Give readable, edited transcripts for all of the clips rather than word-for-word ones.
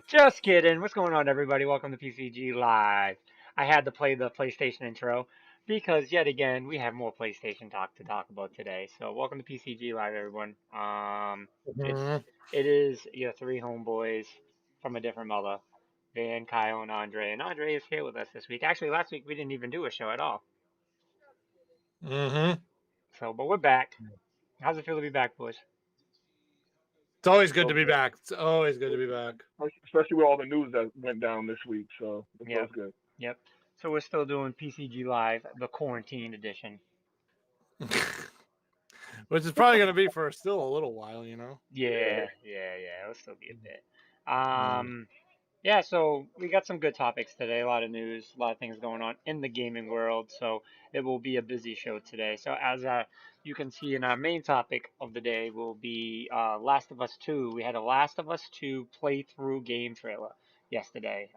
Just kidding. What's going on, everybody? Welcome to PCG Live. I had to play the PlayStation intro because yet again we have more PlayStation talk about today. So welcome to PCG Live, everyone. It's Mhm. it is your three homeboys from a different mother, Van, Kyle, and Andre. And Andre is here with us this week. Actually, last week we didn't even do a show at all. Mhm. So, but we're back. How's it feel to be back, boys? It's always good to Feels be good. back. It's always good to be back. Especially with all the news that went down this week, so it feels Yep, good. yep. So we're still doing PCG Live, the quarantine edition. Which is probably going to be for still a little while, you know. Yeah. It'll still be a bit. Mm. Yeah, so we got some good topics today, a lot of news, a lot of things going on in the gaming world, so it will be a busy show today. So as you can see in our main topic of the day will be Last of Us 2. We had a Last of Us 2 playthrough game trailer yesterday.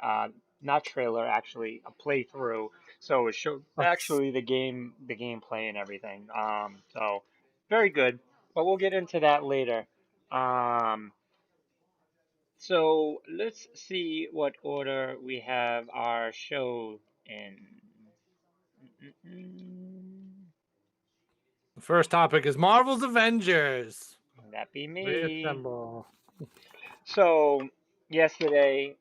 Not trailer, actually, a playthrough. So it showed actually the gameplay and everything. So very good, but we'll get into that later. Um, so let's see what order we have our show in. Mm-mm-mm. The first topic is Marvel's Avengers. That be me. Reassemble. So yesterday,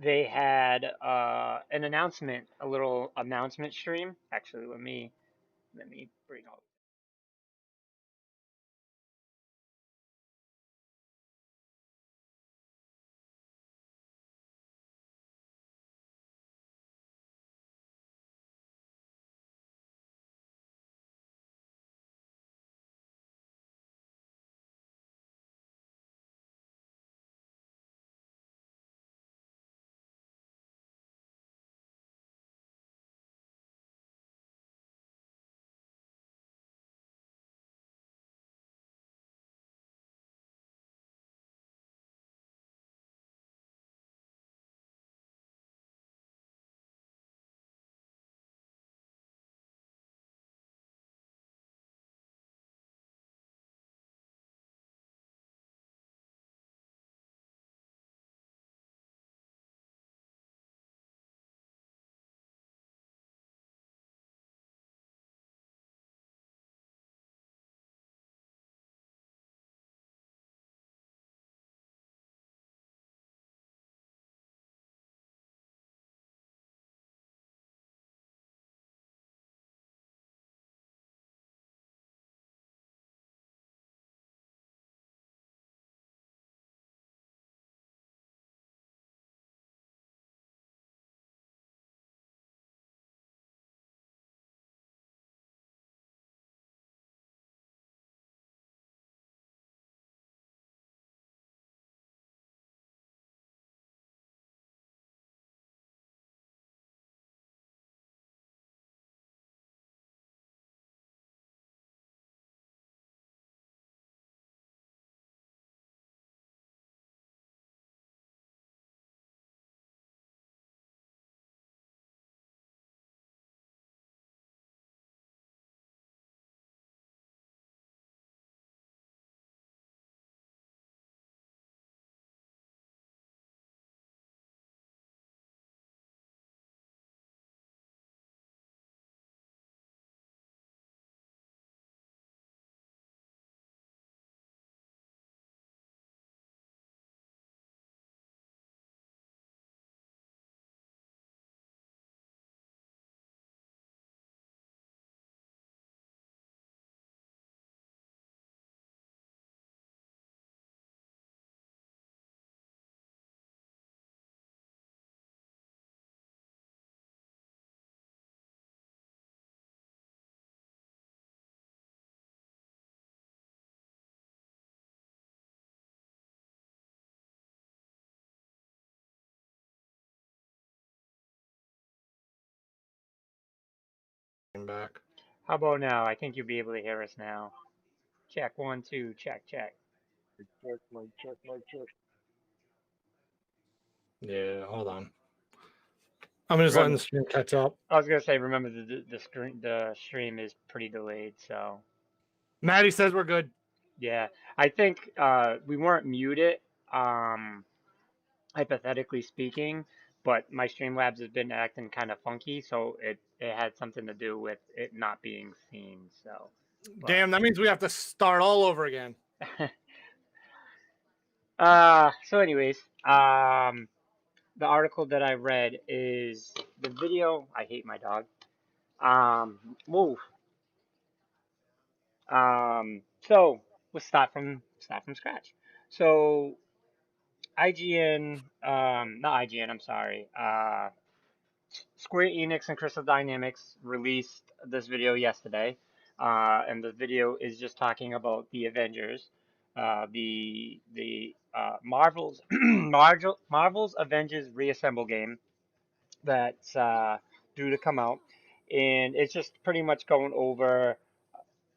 they had an announcement, a little announcement stream. Actually, let me bring up. back. How about now? I think you'll be able to hear us now. Check 1 2, check check. Check. Yeah, hold on. I'm just letting the Remember, stream catch up. I was gonna say, remember the stream is pretty delayed, so Maddie says we're good. yeah. I think we weren't muted, um, hypothetically speaking, but my Streamlabs has been acting kind of funky, so it had something to do with it not being seen. So, but Damn, that means we have to start all over again. so anyways, the article that I read is the video. I hate my dog. Move. So let's start from scratch. So IGN, not IGN, I'm sorry. Square Enix and Crystal Dynamics released this video yesterday, and the video is just talking about the Avengers, the Marvel's Avengers Reassemble game that's due to come out, and it's just pretty much going over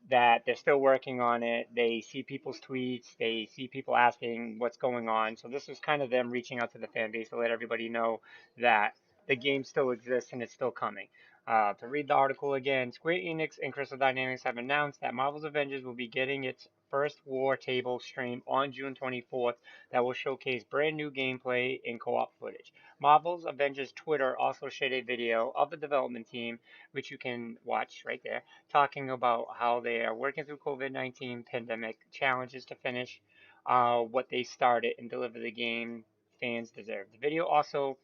that they're still working on it. They see people's tweets, they see people asking what's going on. So this was kind of them reaching out to the fan base to let everybody know that the game still exists and it's still coming. To read the article again, Square Enix and Crystal Dynamics have announced that Marvel's Avengers will be getting its first War Table stream on June 24th that will showcase brand new gameplay and co-op footage. Marvel's Avengers Twitter also shared a video of the development team, which you can watch right there, talking about how they are working through COVID-19 pandemic challenges to finish what they started and deliver the game fans deserve. The video also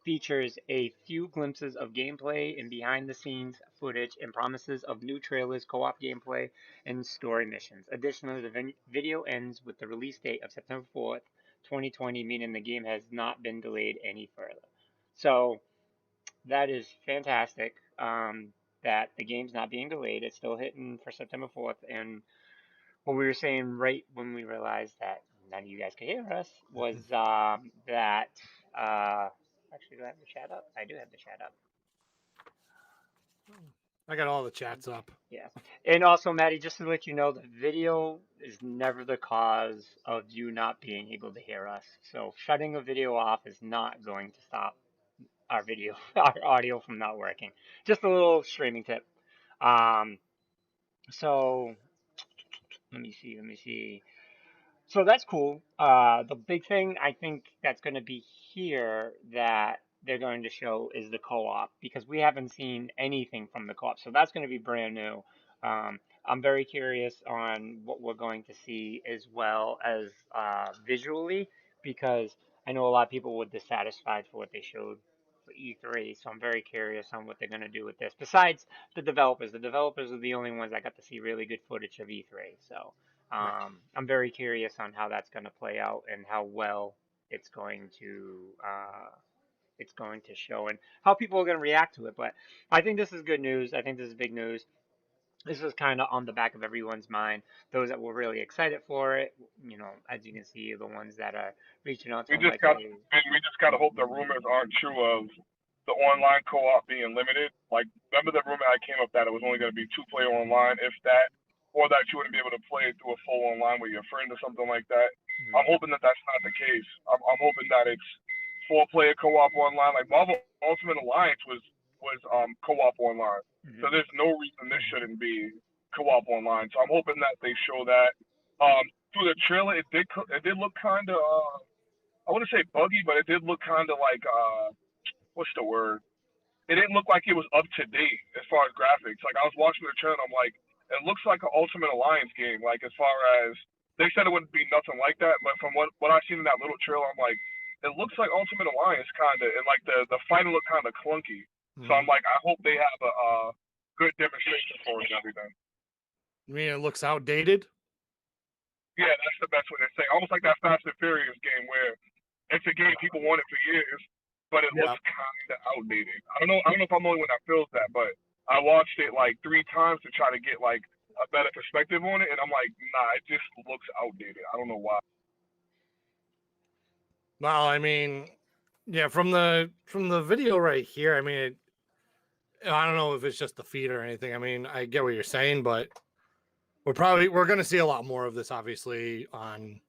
features a few glimpses of gameplay and behind the scenes footage and promises of new trailers, co-op gameplay, and story missions. Additionally, the video ends with the release date of September 4th, 2020, meaning the game has not been delayed any further. So that is fantastic. That the game's not being delayed. It's still hitting for September 4th. And what we were saying right when we realized that none of you guys could hear us was that. Actually, do I have the chat up? I do have the chat up. I got all the chats up. Yeah. And also, Maddie, just to let you know, the video is never the cause of you not being able to hear us. So shutting a video off is not going to stop our video, our audio from not working. Just a little streaming tip. Um, so let me see. So that's cool. The big thing I think that's going to be here that they're going to show is the co-op because we haven't seen anything from the co-op. So that's going to be brand new. I'm very curious on what we're going to see as well as visually because I know a lot of people were dissatisfied for what they showed for E3. So I'm very curious on what they're going to do with this. Besides the developers are the only ones that got to see really good footage of E3. So. Right. I'm very curious on how that's going to play out and how well it's going to show and how people are going to react to it. But I think this is good news. I think this is big news. This is kind of on the back of everyone's mind. Those that were really excited for it, as you can see, the ones that are reaching out to We them just like, got hey, we just gotta hope the rumors aren't true of the online co-op being limited. Like, remember the rumor that came up that it was only gonna be two-player online, if that, or that you wouldn't be able to play it through a full online with your friend or something like that. mm, I'm hoping that that's not the case. I'm hoping that it's four-player co-op online. Like Marvel Ultimate Alliance was co-op online, so mm, there's no reason this shouldn't be co-op online. So I'm hoping that they show that. Through the trailer, it did look kind of I wouldn't say buggy, but it did look kind of like what's the word? It didn't look like it was up to date as far as graphics. Like I was watching the trailer, and I'm like, it looks like an Ultimate Alliance game. Like as far as they said it wouldn't be nothing like that, but from what I seen in that little trailer, I'm like, it looks like Ultimate Alliance kind of, and like the fighting looked kind of clunky. So Mm-hmm. I'm like, I hope they have a good demonstration for it and everything. You mean it looks outdated? Yeah, that's the best way to say. Almost like that Fast and Furious game where it's a game people wanted for years, but it Yeah. looks kind of outdated. I don't know if I'm the only one that feels that, but I watched it like 3 times to try to get like a better perspective on it, and I'm like, nah, it just looks outdated. I don't know why. Well, I mean, yeah, from the video right here, I mean, I don't know if it's just the feed or anything. I mean, I get what you're saying, but we're going to see a lot more of this, obviously, on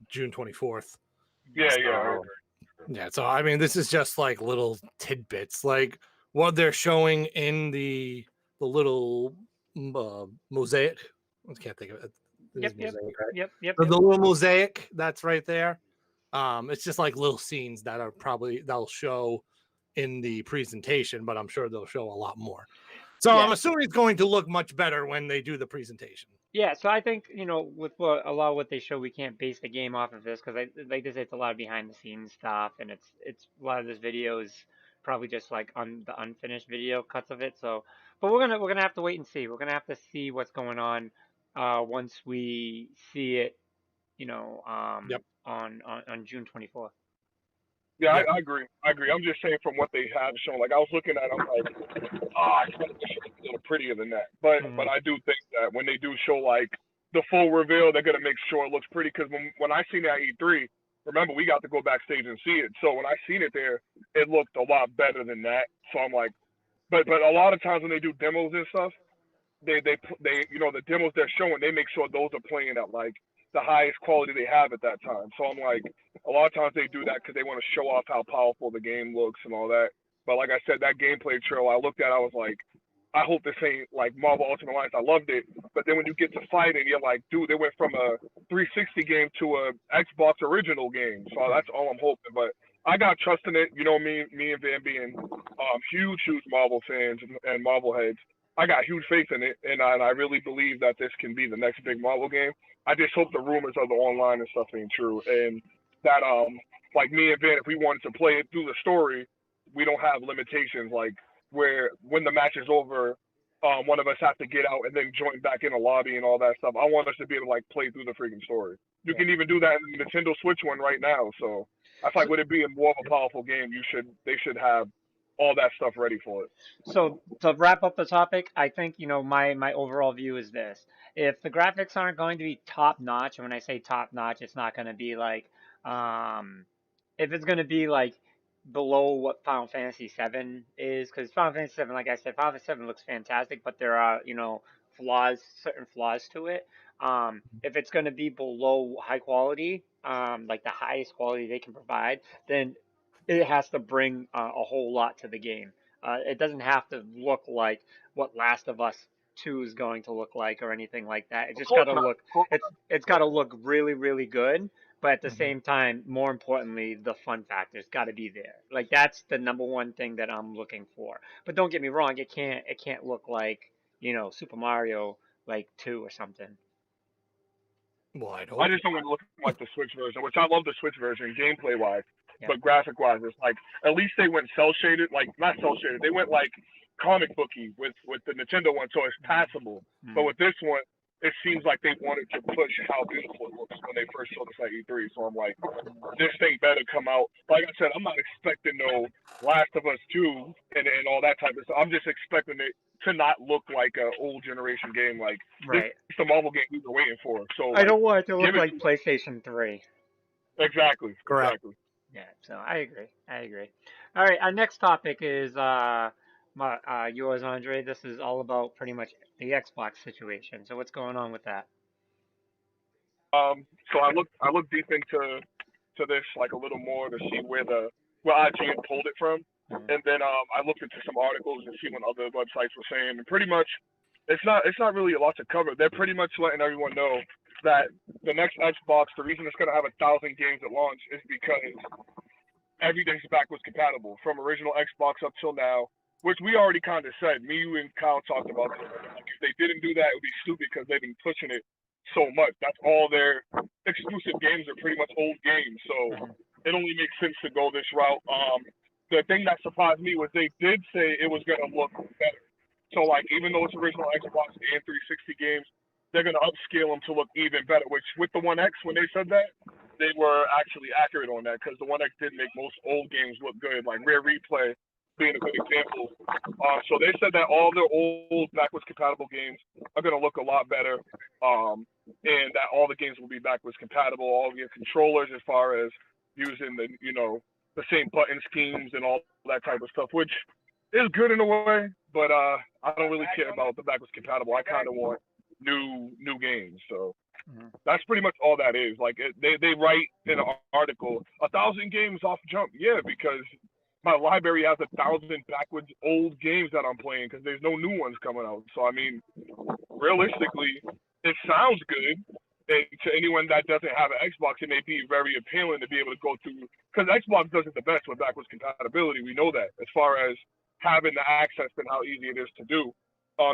June 24th. Yeah, yeah, I So, agree. yeah. So, I mean, this is just like little tidbits, like what they're showing in the little mosaic. I can't think of it. It is Yep, yep, mosaic, right? yep, yep, So yep. the little mosaic that's right there. It's just like little scenes that are probably they'll show in the presentation, but I'm sure they'll show a lot more. So I'm Yeah. assuming it's going to look much better when they do the presentation. Yeah, so I think, with what a lot of what they show, we can't base the game off of this because, like they say, it's a lot of behind the scenes stuff, and it's a lot of this video is probably just like the unfinished video cuts of it. So, but we're gonna have to wait and see. We're gonna have to see what's going on, once we see it, Yep. on June 24th. Yeah, Yep. I agree. I agree. I'm just saying from what they have shown. Like I was looking at, I'm like, I expect it to be a little prettier than that. But Hmm. I do think that when they do show like the full reveal, they're gonna make sure it looks pretty. Because when I seen that E3, remember we got to go backstage and see it. So when I seen it there, it looked a lot better than that. So I'm like, but a lot of times when they do demos and stuff, they the demos they're showing, they make sure those are playing at like the highest quality they have at that time. So I'm like, a lot of times they do that because they want to show off how powerful the game looks and all that. But like I said, that gameplay trailer I looked at, I was like, I hope this ain't like Marvel Ultimate Alliance. I loved it, but then when you get to fighting, you're like, dude, they went from a 360 game to a Xbox original game. So that's all I'm hoping. But I got trust in it. You know, me and Van being huge Marvel fans and Marvel heads. I got huge faith in it, and I really believe that this can be the next big Marvel game. I just hope the rumors of the online and stuff ain't true, and that like me and Van, if we wanted to play it through the story, we don't have limitations like where when the match is over, one of us has to get out and then join back in a lobby and all that stuff. I want us to be able to like play through the freaking story. You Yeah. can even do that in the Nintendo Switch one right now. So I feel like So, with it being more of a powerful game, they should have all that stuff ready for it. So to wrap up the topic, I think, my overall view is this. If the graphics aren't going to be top notch, and when I say top notch, it's not going to be like, um if it's going to be like below what Final Fantasy 7 is, because Final Fantasy 7, like I said, Final Fantasy 7 looks fantastic, but there are, certain flaws to it. If it's going to be below high quality, like the highest quality they can provide, then it has to bring a whole lot to the game. It doesn't have to look like what Last of Us 2 is going to look like or anything like that. It Of just got course to not. look Of course it's got to look really really good, but at the Mhm. same time, more importantly, the fun factor's got to be there. Like that's the number one thing that I'm looking for. But don't get me wrong, it can't look like, Super Mario like 2 or something. Well, I'd I hope. just don't want to look like the Switch version, which I love the Switch version gameplay wise, Yep. but graphic wise, it's like at least they went cell shaded, like not cell shaded, they went like comic booky with the Nintendo one, so it's passable. But Mm-hmm. with this one, it seems like they wanted to push how beautiful it looks when they first showed us at E3. So I'm like, this thing better come out. Like I said, I'm not expecting no Last of Us 2 and all that type of stuff. I'm just expecting it to not look like an old generation game. Like this Right. is the Marvel game we were waiting for. So I like, don't want it to look give it like to PlayStation 3. exactly, Correct. exactly. Yeah, so I agree. I agree. All right, our next topic is yours, Andre. This is all about pretty much the Xbox situation. So what's going on with that? So I looked deep into this like a little more to see where IGN pulled it from, Mm-hmm. and then I looked into some articles and see what other websites were saying, and pretty much it's not really a lot to cover. They're pretty much letting everyone know that the next Xbox, the reason it's going to have 1,000 games at launch is because everything's backwards compatible from original Xbox up till now, which we already kind of said. Me, you, and Kyle talked about this. Like, if they didn't do that, it would be stupid because they've been pushing it so much. That's all their exclusive games are pretty much old games. So Mm-hmm. it only makes sense to go this route. The thing that surprised me was they did say it was going to look better. So like even though it's original Xbox and 360 games, they're going to upscale them to look even better. Which with the One X, when they said that, they were actually accurate on that because the One X did make most old games look good, like Rare Replay being a good example. So they said that all their old backwards compatible games are going to look a lot better, and that all the games will be backwards compatible. All of your controllers, as far as using the same button schemes and all that type of stuff, which is good in a way, but I don't really care about the backwards compatible. I kind of want new games. So Mm-hmm. that's pretty much all that is. Like they write in an article 1,000 games off jump. Yeah, because my library has 1,000 backwards old games that I'm playing because there's no new ones coming out. So I mean, realistically, it sounds good. And to anyone that doesn't have an Xbox, it may be very appealing to be able to go through because Xbox does it the best with backwards compatibility. We know that as far as having the access and how easy it is to do.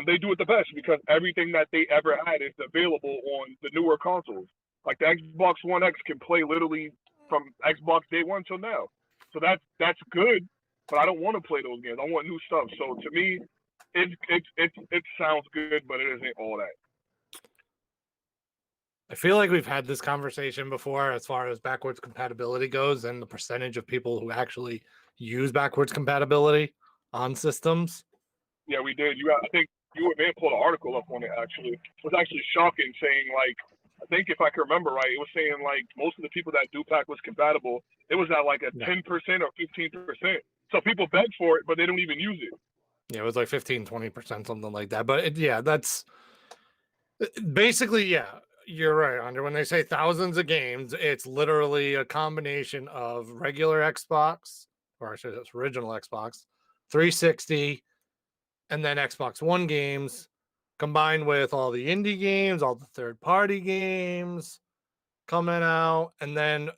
They do it the best because everything that they ever had is available on the newer consoles. Like the Xbox One X can play literally from Xbox Day One till now. So that's good, but I don't want to play those games. I want new stuff. So to me, it sounds good, but it isn't all that. I feel like we've had this conversation before as far as backwards compatibility goes and the percentage of people who actually use backwards compatibility on systems. Yeah, we did. I think you and man pulled an article up on it. Actually, it was actually shocking, saying like, I think if I can remember right, it was saying like most of the people that do backwards compatible, it was at like a 10% or 15%. So people beg for it, but they don't even use it. Yeah, it was like 15-20%, something like that. But yeah, that's basically, yeah, you're right, Andre. When they say thousands of games, it's literally a combination of regular Xbox, or I should say, original Xbox, 360, and then Xbox One games, combined with all the indie games, all the third-party games coming out, and then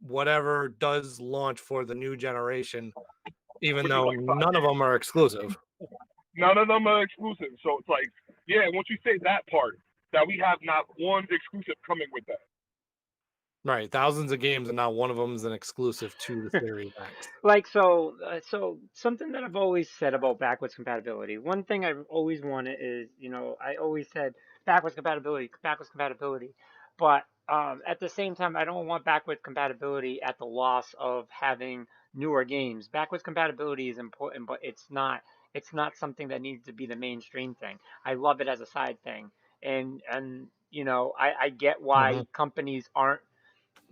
whatever does launch for the new generation, even Which is though like none of them are exclusive. none of them are exclusive. So it's like, yeah, once you say that part, that we have not one exclusive coming with that. Right, thousands of games, and not one of them is an exclusive to the Series X. Like so something that I've always said about backwards compatibility. One thing I've always wanted is, I always said backwards compatibility. But at the same time, I don't want backwards compatibility at the loss of having newer games. Backwards compatibility is important, but it's not something that needs to be the mainstream thing. I love it as a side thing. And I get Mm-hmm. why companies aren't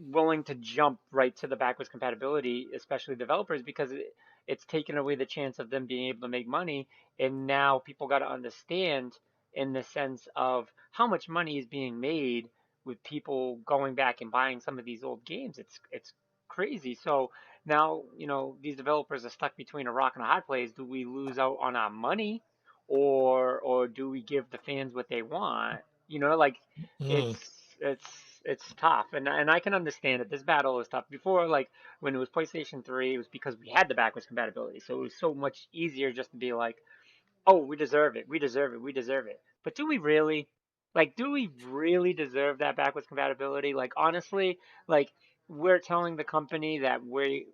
willing to jump right to the backwards compatibility, especially developers, because it's taken away the chance of them being able to make money. And now people got to understand in the sense of how much money is being made with people going back and buying some of these old games. It's crazy. So now, these developers are stuck between a rock and a hard place. Do we lose out on our money, or do we give the fans what they want? Like it's Mm. it's it's tough, and I can understand it. This battle is tough. Before, like when it was PlayStation 3, it was because we had the backwards compatibility, so it was so much easier just to be like, oh, we deserve it, we deserve it, we deserve it. But do we really? Like, do we really deserve that backwards compatibility? Like, honestly, like we're telling the company that we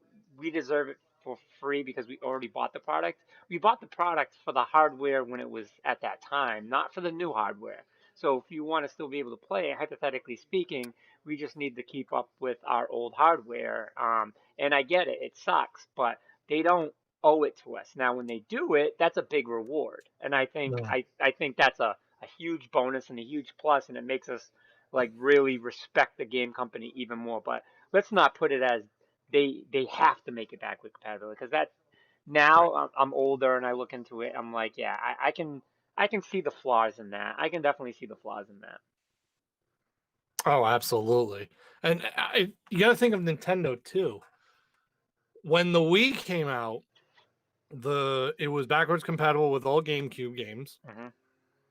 deserve it for free because we already bought the product. We bought the product for the hardware when it was at that time, not for the new hardware. So if you want to still be able to play it, hypothetically speaking, we just need to keep up with our old hardware. And I get it, it sucks, but they don't owe it to us. Now, when they do it, that's a big reward, and I think No. I think that's a huge bonus and a huge plus, and it makes us like really respect the game company even more. But let's not put it as they have to make it backward compatible, because that Right. now I'm older and I look into it. I'm like, yeah, I can see the flaws in that. I can definitely see the flaws in that. Oh, absolutely. And you got to think of Nintendo too. When the Wii came out, it was backwards compatible with all GameCube games, Hmm.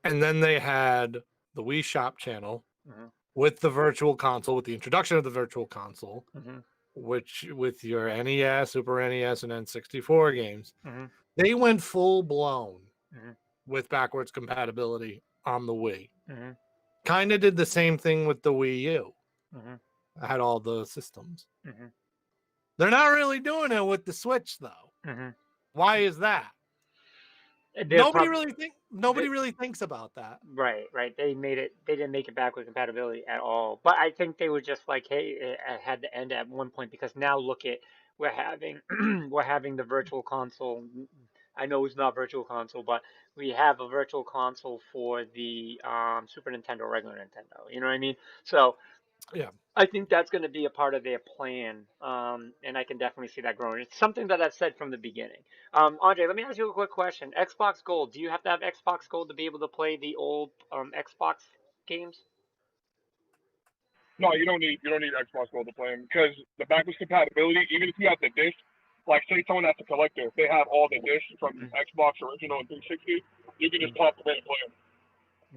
and then they had the Wii Shop channel Hmm. with the Virtual Console, with the introduction of the Virtual Console, Hmm. which with your NES, Super NES, and N64 games, Hmm. they went full blown Hmm. with backwards compatibility on the Wii. Hmm. Kind of did the same thing with the Wii U. Hmm. I had all the systems. Hmm. They're not really doing it with the Switch though. Hmm. Why is that? They're probably Nobody really thinks about that. right, right. They didn't make it backward compatibility at all. But I think they were just like, hey, it had to end at one point, because now look at we're having we're having the virtual console. I know it's not virtual console, but we have a virtual console for the Super Nintendo, regular Nintendo. You know what I mean? So Yeah. I think that's going to be a part of their plan, and I can definitely see that growing. It's something that I've said from the beginning. Andre, let me ask you a quick question. Xbox Gold, do you have to have Xbox Gold to be able to play the old Xbox games? No, you don't need Xbox Gold to play them because the backwards compatibility. Even if you have the disc, like say someone that's a collector, if they have all the discs from Mm, Xbox original and 360, you can just mm, pop them in and play them.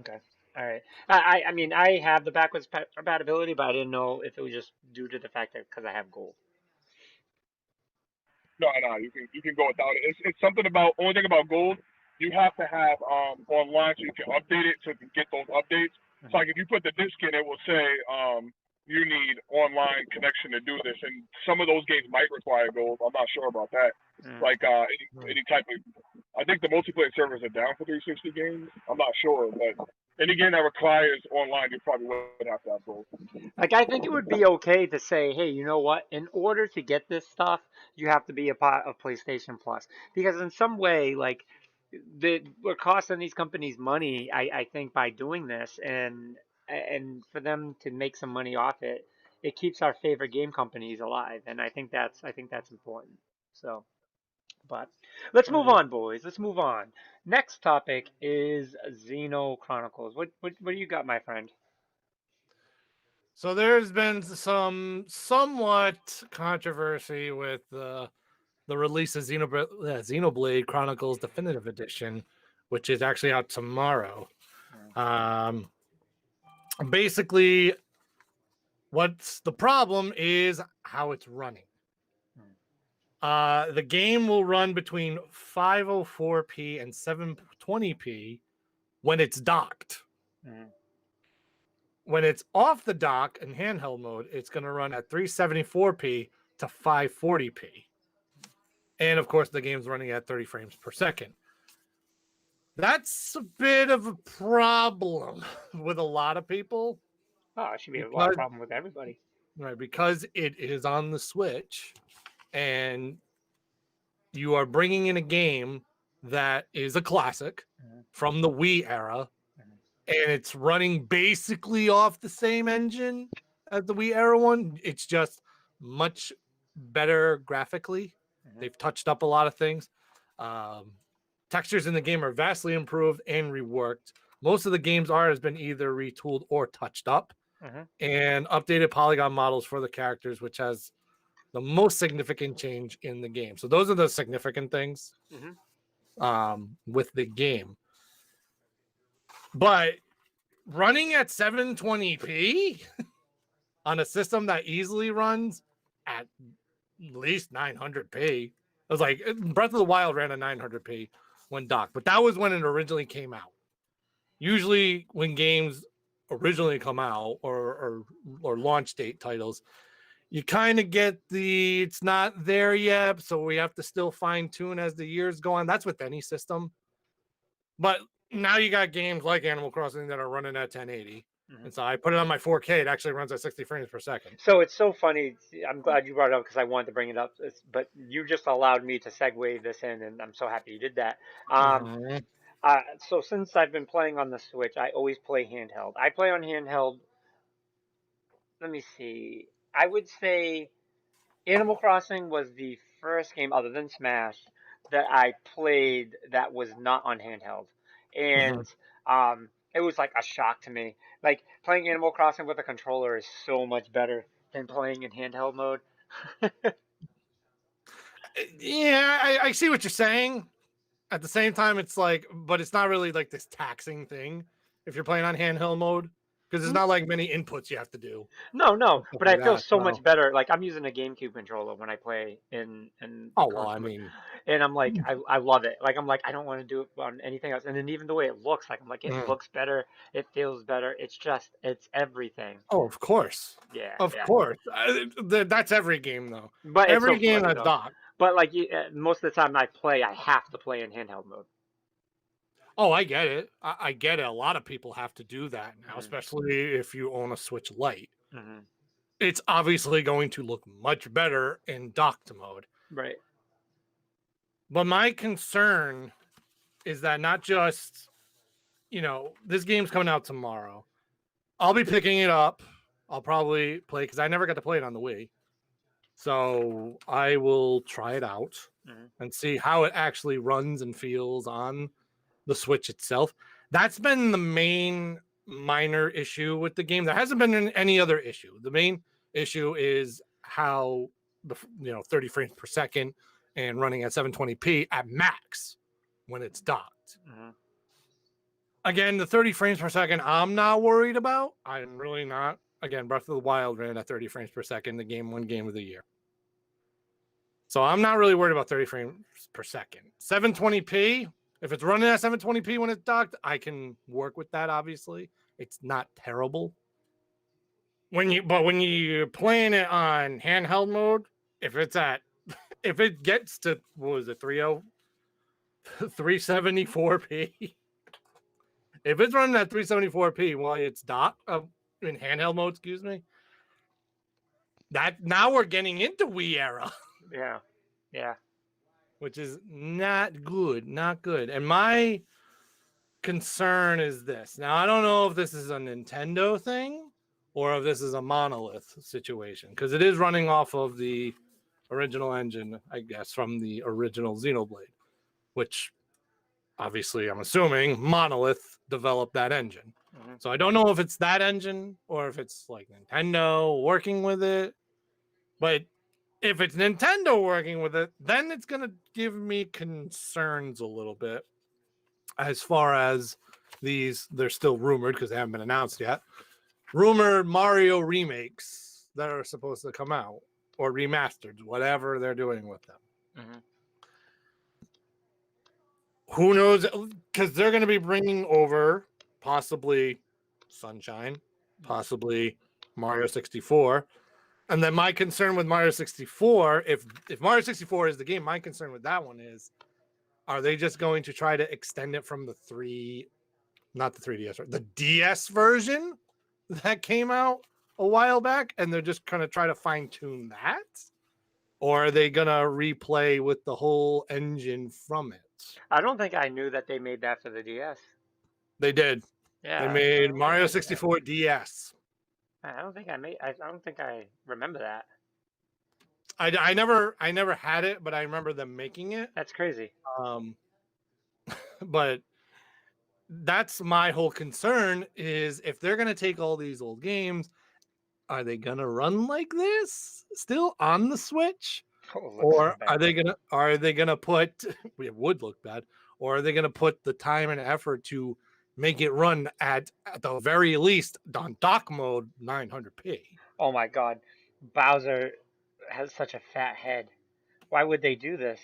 okay. All right. I mean, I have the backwards compatibility, but I didn't know if it was just due to the fact that because I have gold. No, no, you can go without it. It's something about only thing about gold. You have to have online so you can update it so you can get those updates. So Hmm. like if you put the disc in, it will say you need online connection to do this, and some of those games might require gold. I'm not sure about that. Mm. Like any type of, I think the multiplayer servers are down for 360 games. I'm not sure, but any game that requires online, you probably would have to have gold. Like, I think it would be okay to say, hey, you know what? In order to get this stuff, you have to be a part of PlayStation Plus. Because in some way, like, we're costing these companies money, I think, by doing this. And for them to make some money off it, it keeps our favorite game companies alive. And I think that's important. So, but let's I move agree. on, boys. Let's move on. Next topic is Xeno Chronicles. What do you got, my friend? So there's been some somewhat controversy with the release of Xenoblade Chronicles Definitive Edition, which is actually out tomorrow. Mm, Um, Basically, what's the problem is how it's running. mm, The game will run between 504p and 720p when it's docked. mm, When it's off the dock in handheld mode, it's going to run at 374p to 540p. And of course, the game's running at 30 frames per second. That's a bit of a problem with a lot of people oh, it should be a lot of because problem with everybody. because it is on the Switch and you are bringing in a game that is a classic Mhm, from the Wii era mhm, and it's running basically off the same engine as the Wii era one. It's just much better graphically. mhm, They've touched up a lot of things. Um, Textures in the game are vastly improved and reworked. Most of the game's art has been either retooled or touched up, mhm, and updated polygon models for the characters, which has the most significant change in the game. So those are the significant things mhm. with the game. But running at 720p on a system that easily runs at least 900p. It was like Breath of the Wild ran at 900p when docked, but that was when it originally came out. Usually, when games originally come out or launch date titles, you kind of get the it's not there yet, so we have to still fine tune as the years go on. That's with any system. But now you got games like Animal Crossing that are running at 1080. Mhm. And so I put it on my 4K. It actually runs at 60 frames per second. So it's so funny. I'm glad you brought it up because I wanted to bring it up. But you just allowed me to segue this in, and I'm so happy you did that. Um, Mhm. so since I've been playing on the Switch, I always play handheld. I play on handheld. Let me see. I would say Animal Crossing was the first game other than Smash that I played that was not on handheld. Mhm. And it was like a shock to me. Like playing Animal Crossing with a controller is so much better than playing in handheld mode. Yeah, I see what you're saying. At the same time, it's like, but it's not really like this taxing thing if you're playing on handheld mode because there's not like many inputs you have to do No, no, and stuff but I like feel that. so much So, better. Like I'm using a GameCube controller when I play in the oh well, I console, mean, and I'm like, I love it. Like I'm like, I don't want to do it on anything else. And then even the way it looks, like I'm like, it mm, looks better, it feels better. It's everything. oh, of course, Yeah, of yeah. course. That's every game though. But it's so Every game funny that's though. docked. But like most of the time I play, I have to play in handheld mode. Oh, I get it. I get it. A lot of people have to do that now, Hmm. especially if you own a Switch Lite. Hmm. It's obviously going to look much better in docked mode. Right. But my concern is that not just, this game's coming out tomorrow. I'll be picking it up. I'll probably play because I never got to play it on the Wii. So I will try it out and see how it actually runs and feels on the Switch itself. That's been the main minor issue with the game. There hasn't been any other issue. The main issue is how the 30 frames per second and running at 720p at max when it's docked. Again, the 30 frames per second, I'm not worried about. I'm really not. Again, Breath of the Wild ran at 30 frames per second, the game won game of the year. So I'm not really worried about 30 frames per second. 720p, if it's running at 720p when it's docked, I can work with that, obviously. It's not terrible. When you're playing it on handheld mode, if it gets to, what was it, 374p, if it's running at 374p while it's docked in handheld mode, excuse me, that now we're getting into Wii era. Yeah. Which is not good. And my concern is this. Now, I don't know if this is a Nintendo thing or if this is a Monolith situation, because it is running off of the original engine, I guess, from the original Xenoblade, which obviously I'm assuming Monolith developed that engine. So I don't know if it's that engine or if it's like Nintendo working with it. But if it's Nintendo working with it, then it's going to give me concerns a little bit as far as they're still rumored because they haven't been announced yet. Rumored Mario remakes that are supposed to come out or remastered, whatever they're doing with them. Who knows? Because they're going to be bringing over possibly Sunshine, possibly Mario 64. And then my concern with Mario 64, if Mario 64 is the game, my concern with that one is, are they just going to try to extend it from the not the 3DS, the DS version that came out a while back, and they're just going to try to fine tune that? Or are they going to replay with the whole engine from it? I don't think I knew that they made that for the DS. They did. Yeah. They made Mario 64 DS. I don't think I remember that. I never had it, but I remember them making it. That's crazy. But that's my whole concern is if they're going to take all these old games, are they going to run like this still on the Switch? Or are they going to put, it would look bad, or are they going to put the time and effort to make it run at the very least on dock mode 900p? Oh my God. Bowser has such a fat head. Why would they do this?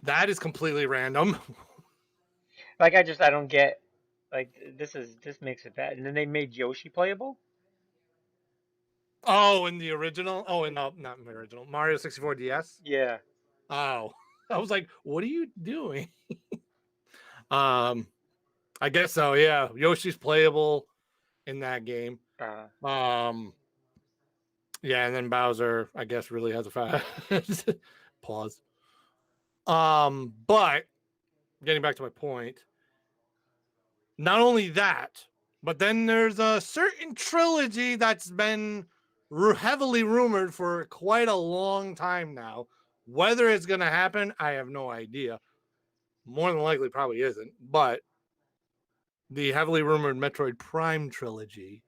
That is completely random. Like I don't get, like this makes it bad. And then they made Yoshi playable? Oh, in the original? Oh, not in the original. Mario 64 DS? Yeah. Oh. I was like, what are you doing? I guess so, yeah. Yoshi's playable in that game. Yeah, and then Bowser, I guess, really has a fat pause. But getting back to my point, not only that, but then there's a certain trilogy that's been heavily rumored for quite a long time now. Whether it's going to happen, I have no idea. More than likely, probably isn't. But the heavily rumored Metroid Prime trilogy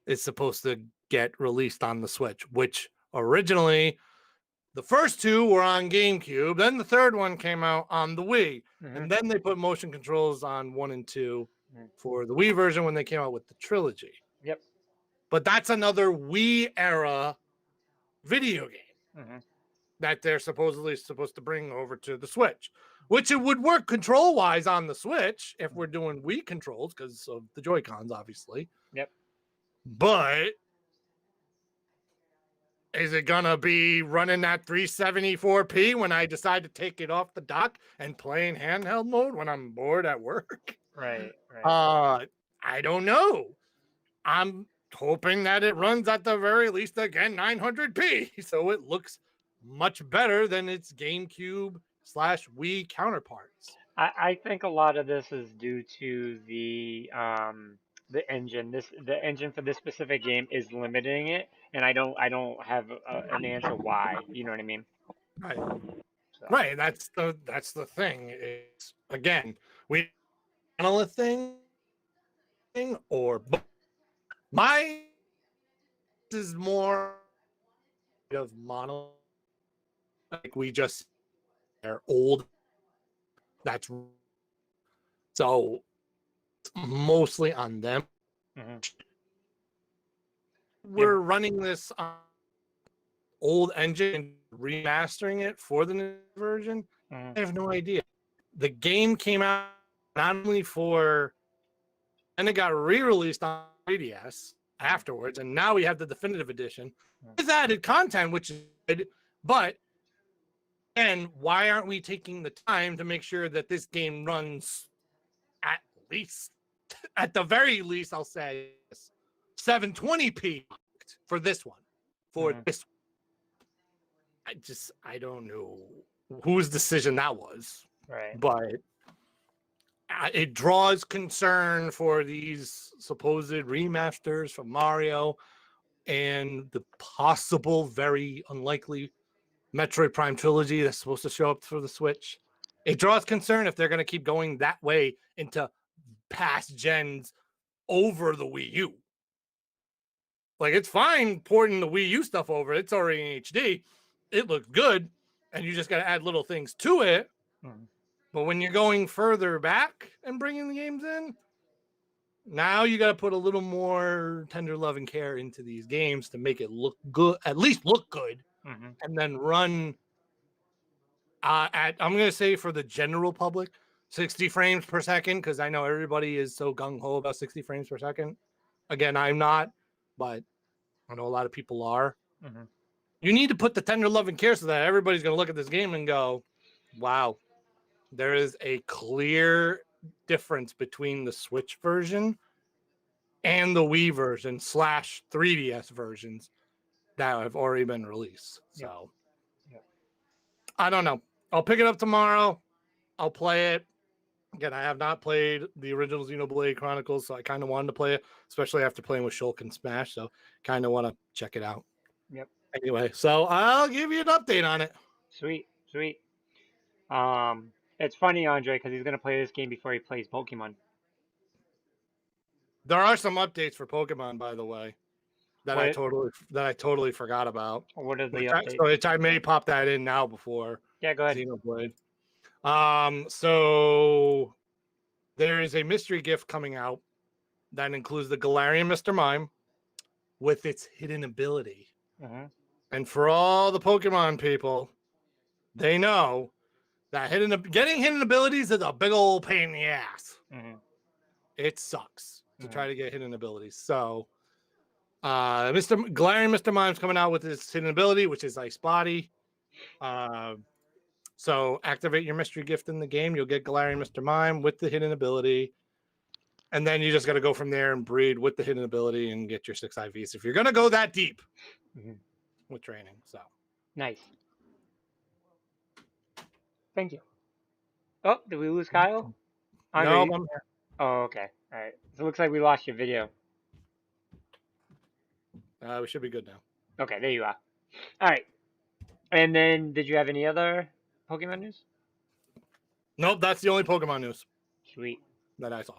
is supposed to get released on the Switch, which originally the first two were on GameCube. Then the third one came out on the Wii. And then they put motion controls on 1 and 2 for the Wii version when they came out with the trilogy. Yep. But that's another Wii era video game that they're supposedly supposed to bring over to the Switch, which it would work control-wise on the Switch if we're doing Wii controls because of the Joy-Cons, obviously. Yep. But is it going to be running at 374p when I decide to take it off the dock and play in handheld mode when I'm bored at work? Right. I don't know. I'm hoping that it runs at the very least, again, 900p. So it looks much better than its GameCube/Wii counterparts. I think a lot of this is due to the the engine for this specific game is limiting it, and I don't have an answer why. You know what I mean? Right. So. Right. That's the thing. It's again, we monolith thing or my is more of monolith. Like we just are old. That's so mostly on them. Hmm. Yep. We're running this on old engine and remastering it for the new version. Hmm. I have no idea. The game came out not only for, and it got re-released on 3DS afterwards, and now we have the definitive edition with added content, which is good. But and why aren't we taking the time to make sure that this game runs at least, at the very least, I'll say 720p for this one, for Hmm. this. I don't know whose decision that was, Right. but it draws concern for these supposed remasters from Mario and the possible, very unlikely Metroid Prime trilogy that's supposed to show up for the Switch. It draws concern if they're going to keep going that way into past gens over the Wii U. Like, it's fine porting the Wii U stuff over. It's already in HD. It looks good. And you just got to add little things to it. Hmm. But when you're going further back and bringing the games in, now you got to put a little more tender love and care into these games to make it look good, at least look good, Hmm. and then run at, I'm going to say for the general public, 60 frames per second, because I know everybody is so gung-ho about 60 frames per second. Again, I'm not, but I know a lot of people are. Hmm. You need to put the tender love and care so that everybody's going to look at this game and go, wow, there is a clear difference between the Switch version and the Wii version / 3DS versions that have already been released. Yep. So Yep. I don't know. I'll pick it up tomorrow. I'll play it. Again, I have not played the original Xenoblade Chronicles, so I kind of wanted to play it, especially after playing with Shulk and Smash. So kind of want to check it out. Yep. Anyway, so I'll give you an update on it. Sweet. Sweet. It's funny, Andre, because he's gonna play this game before he plays Pokemon. There are some updates for Pokemon, by the way, What that I totally forgot about. what are the So updates? I may pop that in now before Yeah, go ahead. Xenoblade. So there is a mystery gift coming out that includes the Galarian Mr. Mime with its hidden ability. Hmm. And for all the Pokemon people, they know that getting hidden abilities is a big old pain in the ass. Hmm. It sucks to Hmm. try to get hidden abilities. So Mr. Galarian Mr. Mime's coming out with his hidden ability, which is Ice Body. So activate your mystery gift in the game. You'll get Galarian Mr. Mime with the hidden ability. And then you just got to go from there and breed with the hidden ability and get your 6 IVs if you're going to go that deep Hmm. with training. So Nice. Thank you. Oh, did we lose Kyle? Andre, no, you... Oh, okay. All right. So it looks like we lost your video. we should be good now. Okay, there you are. All right. And then, did you have any other Pokemon news? Nope, that's the only Pokemon news Sweet. that I saw.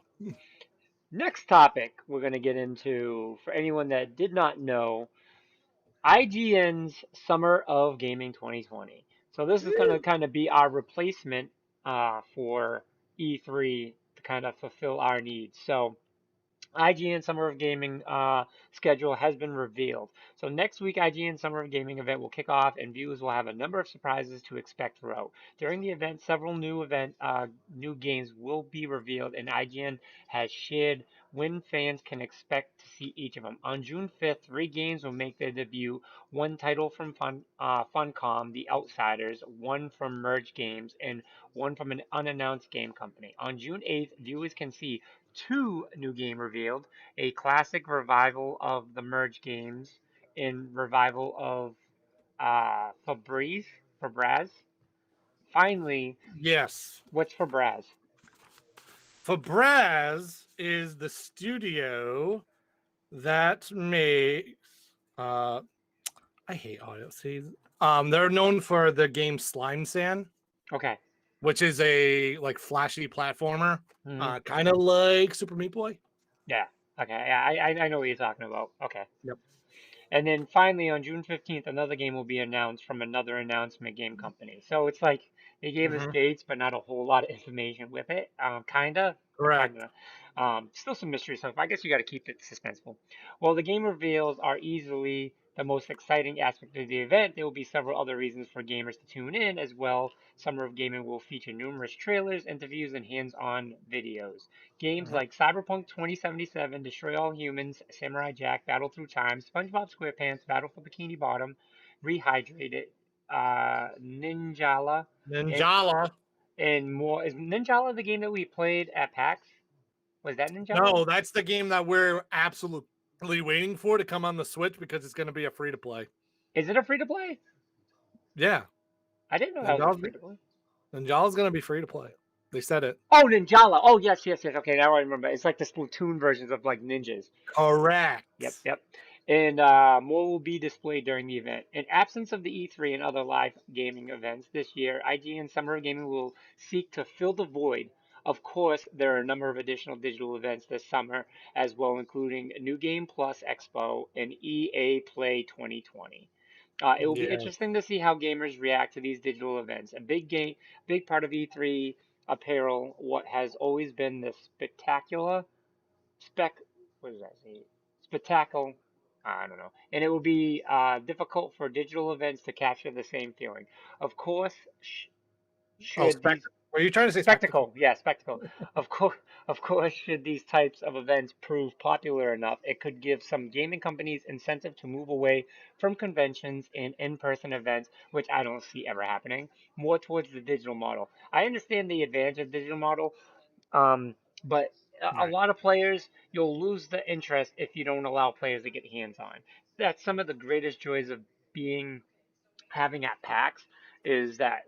Next topic we're going to get into, for anyone that did not know, IGN's Summer of Gaming 2020. So this is going to kind of be our replacement for E3 to kind of fulfill our needs. So IGN Summer of Gaming schedule has been revealed. So next week, IGN Summer of Gaming event will kick off, and viewers will have a number of surprises to expect throughout. During the event, several new games will be revealed, and IGN has shared when fans can expect to see each of them. On June 5th, 3 games will make their debut. One title from Funcom, The Outsiders, one from Merge Games, and one from an unannounced game company. On June 8th, viewers can see 2 new game revealed, a classic revival of the Merge games in revival of Fabraz. Finally, Yes. what's Fabraz? Fabraz is the studio that makes I hate Odyssey. They're known for the game Slime Sand, Okay. which is a like flashy platformer, Hmm. kind of like Super Meat Boy. Yeah. Okay. Yeah, I know what you're talking about. Okay. Yep. And then finally on June 15th, another game will be announced from another announcement game company. So it's like they gave us Hmm. dates, but not a whole lot of information with it. Kinda, but Correct. kinda. Still some mystery stuff. I guess you got to keep it suspenseful. While the game reveals are easily the most exciting aspect of the event, there will be several other reasons for gamers to tune in as well. Summer of Gaming will feature numerous trailers, interviews, and hands-on videos. Games Mhm. like Cyberpunk 2077, Destroy All Humans, Samurai Jack, Battle Through Time, SpongeBob SquarePants, Battle for Bikini Bottom, Rehydrated, Ninjala, and, Ninjala. and more. Is Ninjala the game that we played at PAX? Was that Ninjala? No, that's the game that we're absolutely waiting for to come on the Switch because it's going to be a free to play. Is it a free to play? Yeah, I didn't know that was a Ninjala's, free to play. Ninjala's going to be free to play. They said it. Oh, Ninjala. Oh, yes, yes, yes. Okay, now I remember. It's like the Splatoon versions of like ninjas. Yep, Correct. yep. And more will be displayed during the event. In absence of the E3 and other live gaming events this year, IGN Summer of Gaming will seek to fill the void. Of course, there are a number of additional digital events this summer as well, including New Game Plus Expo and EA Play 2020. It will be Yeah. interesting to see how gamers react to these digital events. Big part of E3 apparel, what has always been the spectacular spec what does that say? Spectacle. I don't know. And it will be difficult for digital events to capture the same feeling. Of course, Oh, should these spectacle. Were you trying to say spectacle? spectacle, yeah, spectacle. Of course, should these types of events prove popular enough, it could give some gaming companies incentive to move away from conventions and in-person events, which I don't see ever happening, more towards the digital model. I understand the advantage of digital model, but a Right. lot of players, you'll lose the interest if you don't allow players to get hands on. That's some of the greatest joys of being having at PAX is that,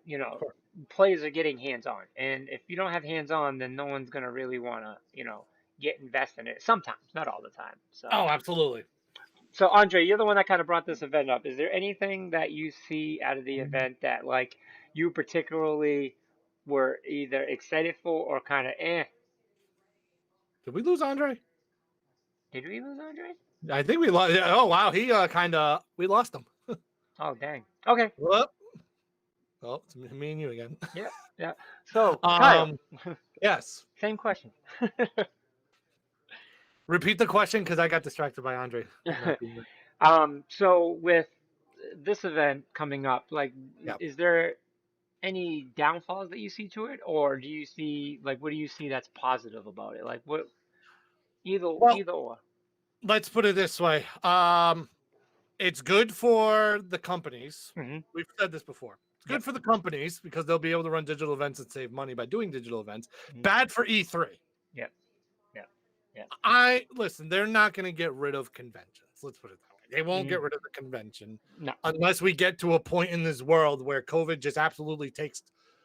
players are getting hands on. And if you don't have hands on, then no one's going to really want to, get invested in it. Sometimes, not all the time. Oh, absolutely. So Andre, you're the one that kind of brought this event up. Is there anything that you see out of the event that like you particularly were either excited for or kind of eh? Did we lose Andre? Did we lose Andre? I think we lost. Oh wow, he kind of we lost him. Oh, dang. Okay. Well, oh, it's me and you again. Yeah. Yeah. So, Kyle, um, yes. same question. Repeat the question because I got distracted by Andre not being there. So with this event coming up, like, Yeah. is there any downfalls that you see to it, or do you see like what do you see that's positive about it? Like what Well, either or. let's put it this way. It's good for the companies. Hmm. We've said this before. It's Yep. good for the companies because they'll be able to run digital events and save money by doing digital events. Hmm. Bad for E3. Yep. Yep. Yep. I listen, they're not going to get rid of conventions. Let's put it that way. They won't Hmm. get rid of the convention No. unless we get to a point in this world where COVID just absolutely takes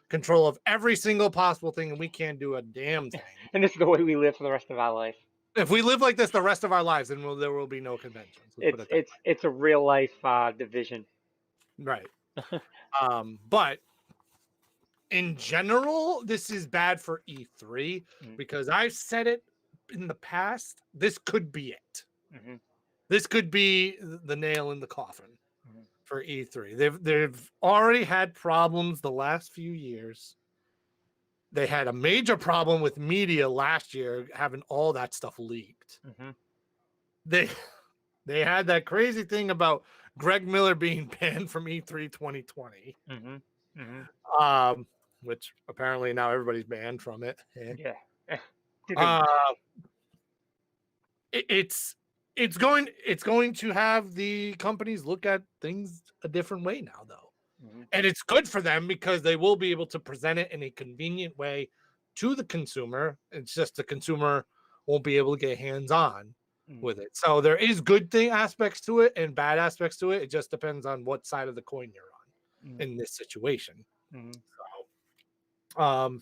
control of every single possible thing and we can't do a damn thing. And this is the way we live for the rest of our life. If we live like this the rest of our lives, then there will be no conventions. Let's put It's it that it's it's a real life division. way. Right. But in general, this is bad for E3 Mm-hmm. because I've said it in the past. This could be it. Mm-hmm. This could be the nail in the coffin Mm-hmm. for E3. They've already had problems the last few years. They had a major problem with media last year, having all that stuff leaked. Mm-hmm. They had that crazy thing about Greg Miller being banned from E3 2020. Mm-hmm. Mm-hmm. Which apparently now everybody's banned from it. Yeah. Uh, it's going to have the companies look at things a different way now, though. Mm-hmm. And it's good for them because they will be able to present it in a convenient way to the consumer. It's just the consumer won't be able to get hands-on with it. So there is good aspects to it and bad aspects to it. It just depends on what side of the coin you're on in this situation. Mm-hmm. So,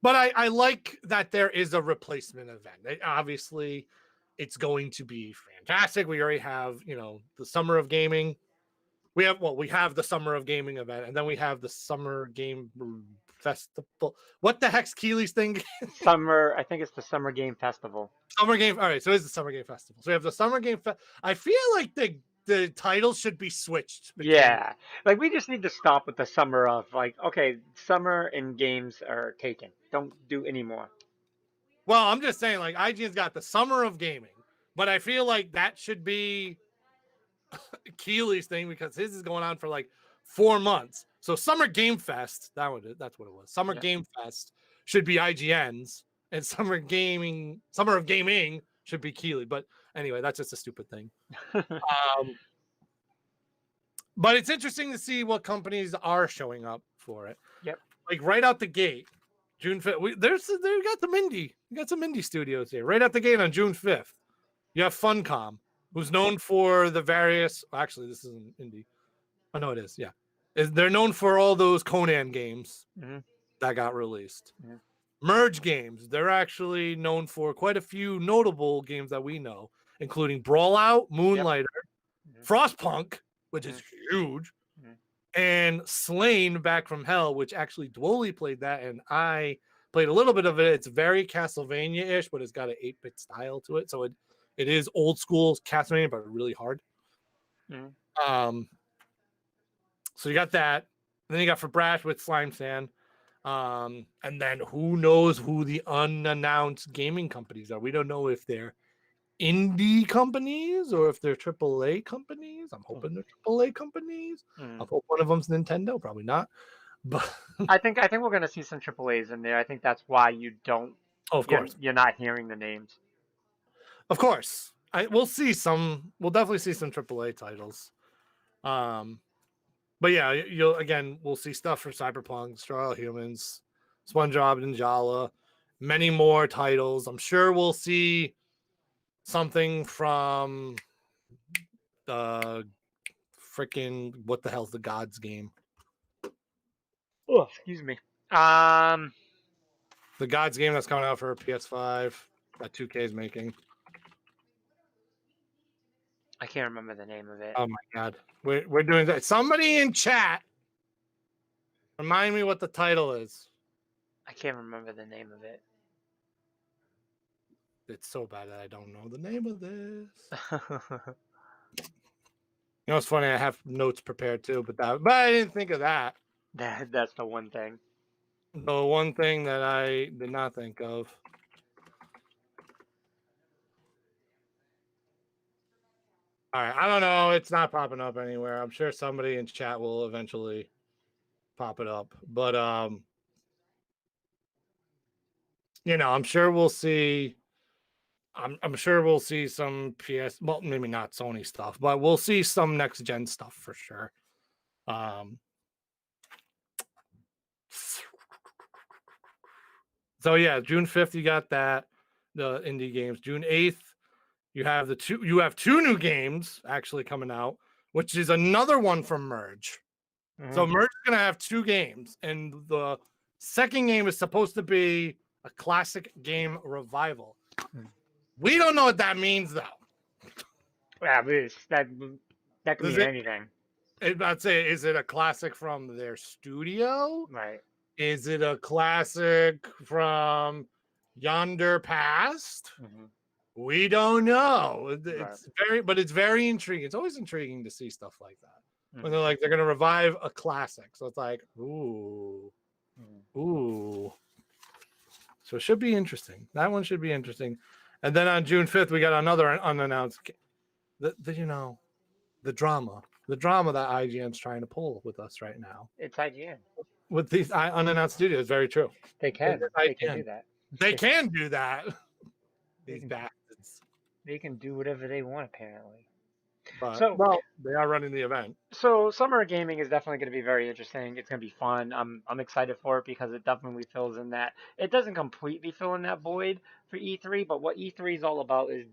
But I like that there is a replacement event. Obviously, it's going to be fantastic. We already have, the Summer of Gaming. We have the Summer of Gaming event, and then we have the Summer Game Festival. What the heck's Keeley's thing? I think it's the Summer Game Festival. Summer Game. All right, so it's the Summer Game Festival. So we have the Summer Game. I feel like the titles should be switched between. Yeah, like we just need to stop with the summer of like, okay, summer and games are taken. Don't do any more. Well, I'm just saying, like IGN's got the Summer of Gaming, but I feel like that should be Keeley's thing because his is going on for like 4 months. So Summer Game Fest, that's what it was. Summer Yeah. Game Fest should be IGN's, and Summer of Gaming should be Keeley. But anyway, that's just a stupid thing. But it's interesting to see what companies are showing up for it. Yep. Like right out the gate, June 5th. We got some indie studios here. Right out the gate on June 5th. You have Funcom, who's known for the various. Actually, this isn't indie. Oh no, it is. Yeah, they're known for all those Conan games that got released. Merge Games. They're actually known for quite a few notable games that we know, including Brawlout, Moonlighter, Frostpunk, which is huge, and Slain Back from Hell, which actually Dwoli played that, and I played a little bit of it. It's very Castlevania-ish, but it's got an 8-bit style to it, so it is old school Castlevania, but really hard. So you got that. And then you got for Brash with Slime Sand. And then who knows who the unannounced gaming companies are. We don't know if they're indie companies or if they're AAA companies. I'm hoping they're AAA companies. I hope one of them's Nintendo. Probably not. But I think we're gonna see some AAAs in there. I think that's why you don't. of course, you're not hearing the names. Of course, we'll see some. We'll definitely see some AAA titles. But yeah, we'll see stuff for Cyberpunk, Straw Humans, SpongeBob and Ninjala, many more titles. I'm sure we'll see something from the freaking what the hell's the Gods game? Oh, excuse me. The Gods game that's coming out for PS5 that 2K is making. I can't remember the name of it. Oh my god, we're doing that. Somebody in chat, remind me what the title is. I can't remember the name of it. It's so bad that I don't know the name of this. You know, it's funny. I have notes prepared too, but I didn't think of that. That's the one thing. The one thing that I did not think of. All right, I don't know. It's not popping up anywhere. I'm sure somebody in chat will eventually pop it up, but I'm sure we'll see. I'm sure we'll see some PS. Well, maybe not Sony stuff, but we'll see some next gen stuff for sure. So yeah, June 5th you got that the indie games. June 8th you have two new games actually coming out, which is another one from Merge. So Merge is gonna have 2 games, and the second game is supposed to be a classic game revival. We don't know what that means though. Yeah, that could mean anything. I'd say, is it a classic from their studio? Right. Is it a classic from Yonder Past? We don't know. It's very intriguing. It's always intriguing to see stuff like that. When they're going to revive a classic. So it's like, ooh. So it should be interesting. That one should be interesting. And then on June 5th, we got another unannounced. The drama that IGN's trying to pull with us right now. It's IGN. With these unannounced studios, very true. They can do that. They can do that. These bastards. They can do whatever they want, apparently. But, they are running the event. So summer gaming is definitely going to be very interesting. It's going to be fun. I'm excited for it because it definitely fills in that. It doesn't completely fill in that void for E3, but what E3 is all about is,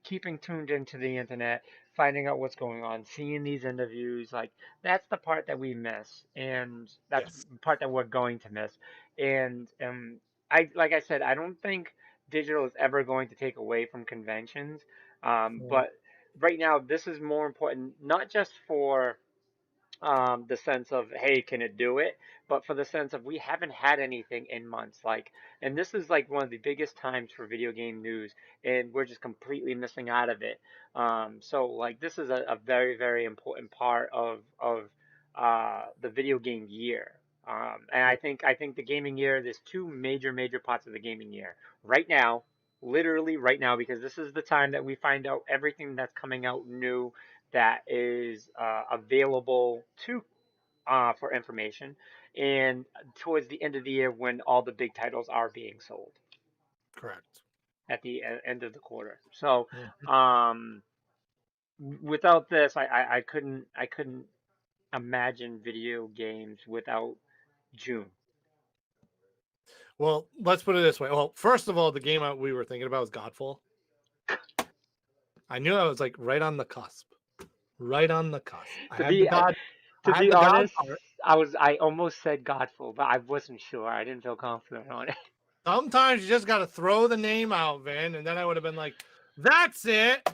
keeping tuned into the internet, finding out what's going on, seeing these interviews, like that's the part that we miss, and that's Yes. the part that we're going to miss. And I like I said, I don't think digital is ever going to take away from conventions, Mm, but right now this is more important, not just for the sense of hey, can it do it, but for the sense of we haven't had anything in months, like, and this is like one of the biggest times for video game news, and we're just completely missing out of it. So like this is a very very important part of the video game year. And mm, I think the gaming year, there's two major parts of the gaming year right now, literally right now, because this is the time that we find out everything that's coming out new that is available to for information, and towards the end of the year when all the big titles are being sold correct. at the end of the quarter. So Mm. um, without this, I couldn't imagine video games without June. Well, let's put it this way. Well, first of all, the game we were thinking about was Godfall. I knew I was like right on the cusp. Right on the cusp. To be to I had be the God honest, part. I almost said Godful, but I wasn't sure. I didn't feel confident on it. Sometimes you just got to throw the name out, Vin, and then I would have been like, "That's it."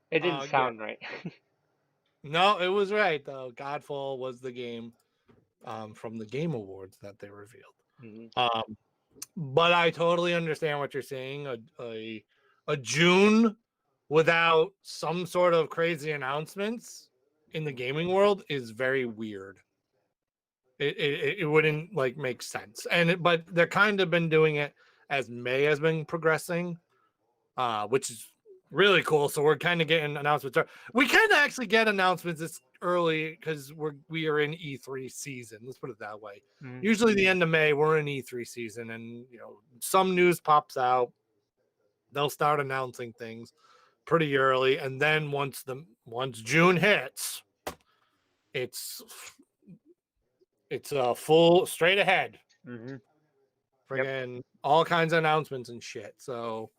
It didn't Yeah, sound right. no, it was right though. Godfall was the game from the Game Awards that they revealed. Hmm. Um, but I totally understand what you're saying. A June without some sort of crazy announcements in the gaming world is very weird. It wouldn't like make sense, but they're kind of been doing it as May has been progressing, which is really cool. So we're kind of getting announcements. We can actually get announcements this early because we are in E3 season. Let's put it that way. Hmm. Usually the end of May, we're in E3 season, and some news pops out. They'll start announcing things pretty early, and then once June hits, it's it's a full straight ahead, Hmm. Yep. friggin' all kinds of announcements and shit. So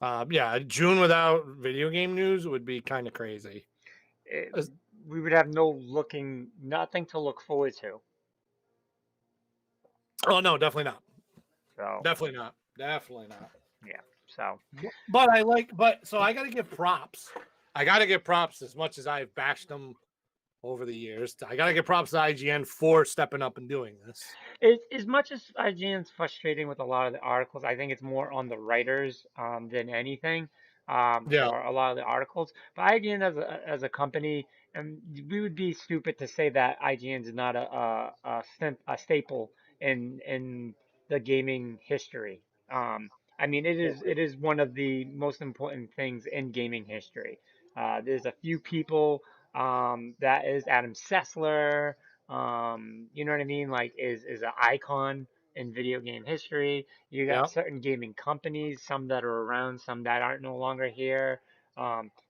yeah, June without video game news would be kind of crazy. It, As- we would have nothing to look forward to. Oh no, definitely not. So Definitely not. Definitely not. yeah. So But so I got to give props. I got to give props as much as I've bashed them over the years. I got to give props to IGN for stepping up and doing this. as much as IGN's frustrating with a lot of the articles, I think it's more on the writers than anything Yeah, for a lot of the articles. But IGN as a company, and we would be stupid to say that IGN is not a staple in the gaming history. I mean, it is one of the most important things in gaming history. There's a few people that is Adam Sessler. You know what I mean? Like is an icon in video game history. You yeah, got certain gaming companies, some that are around, some that aren't no longer here.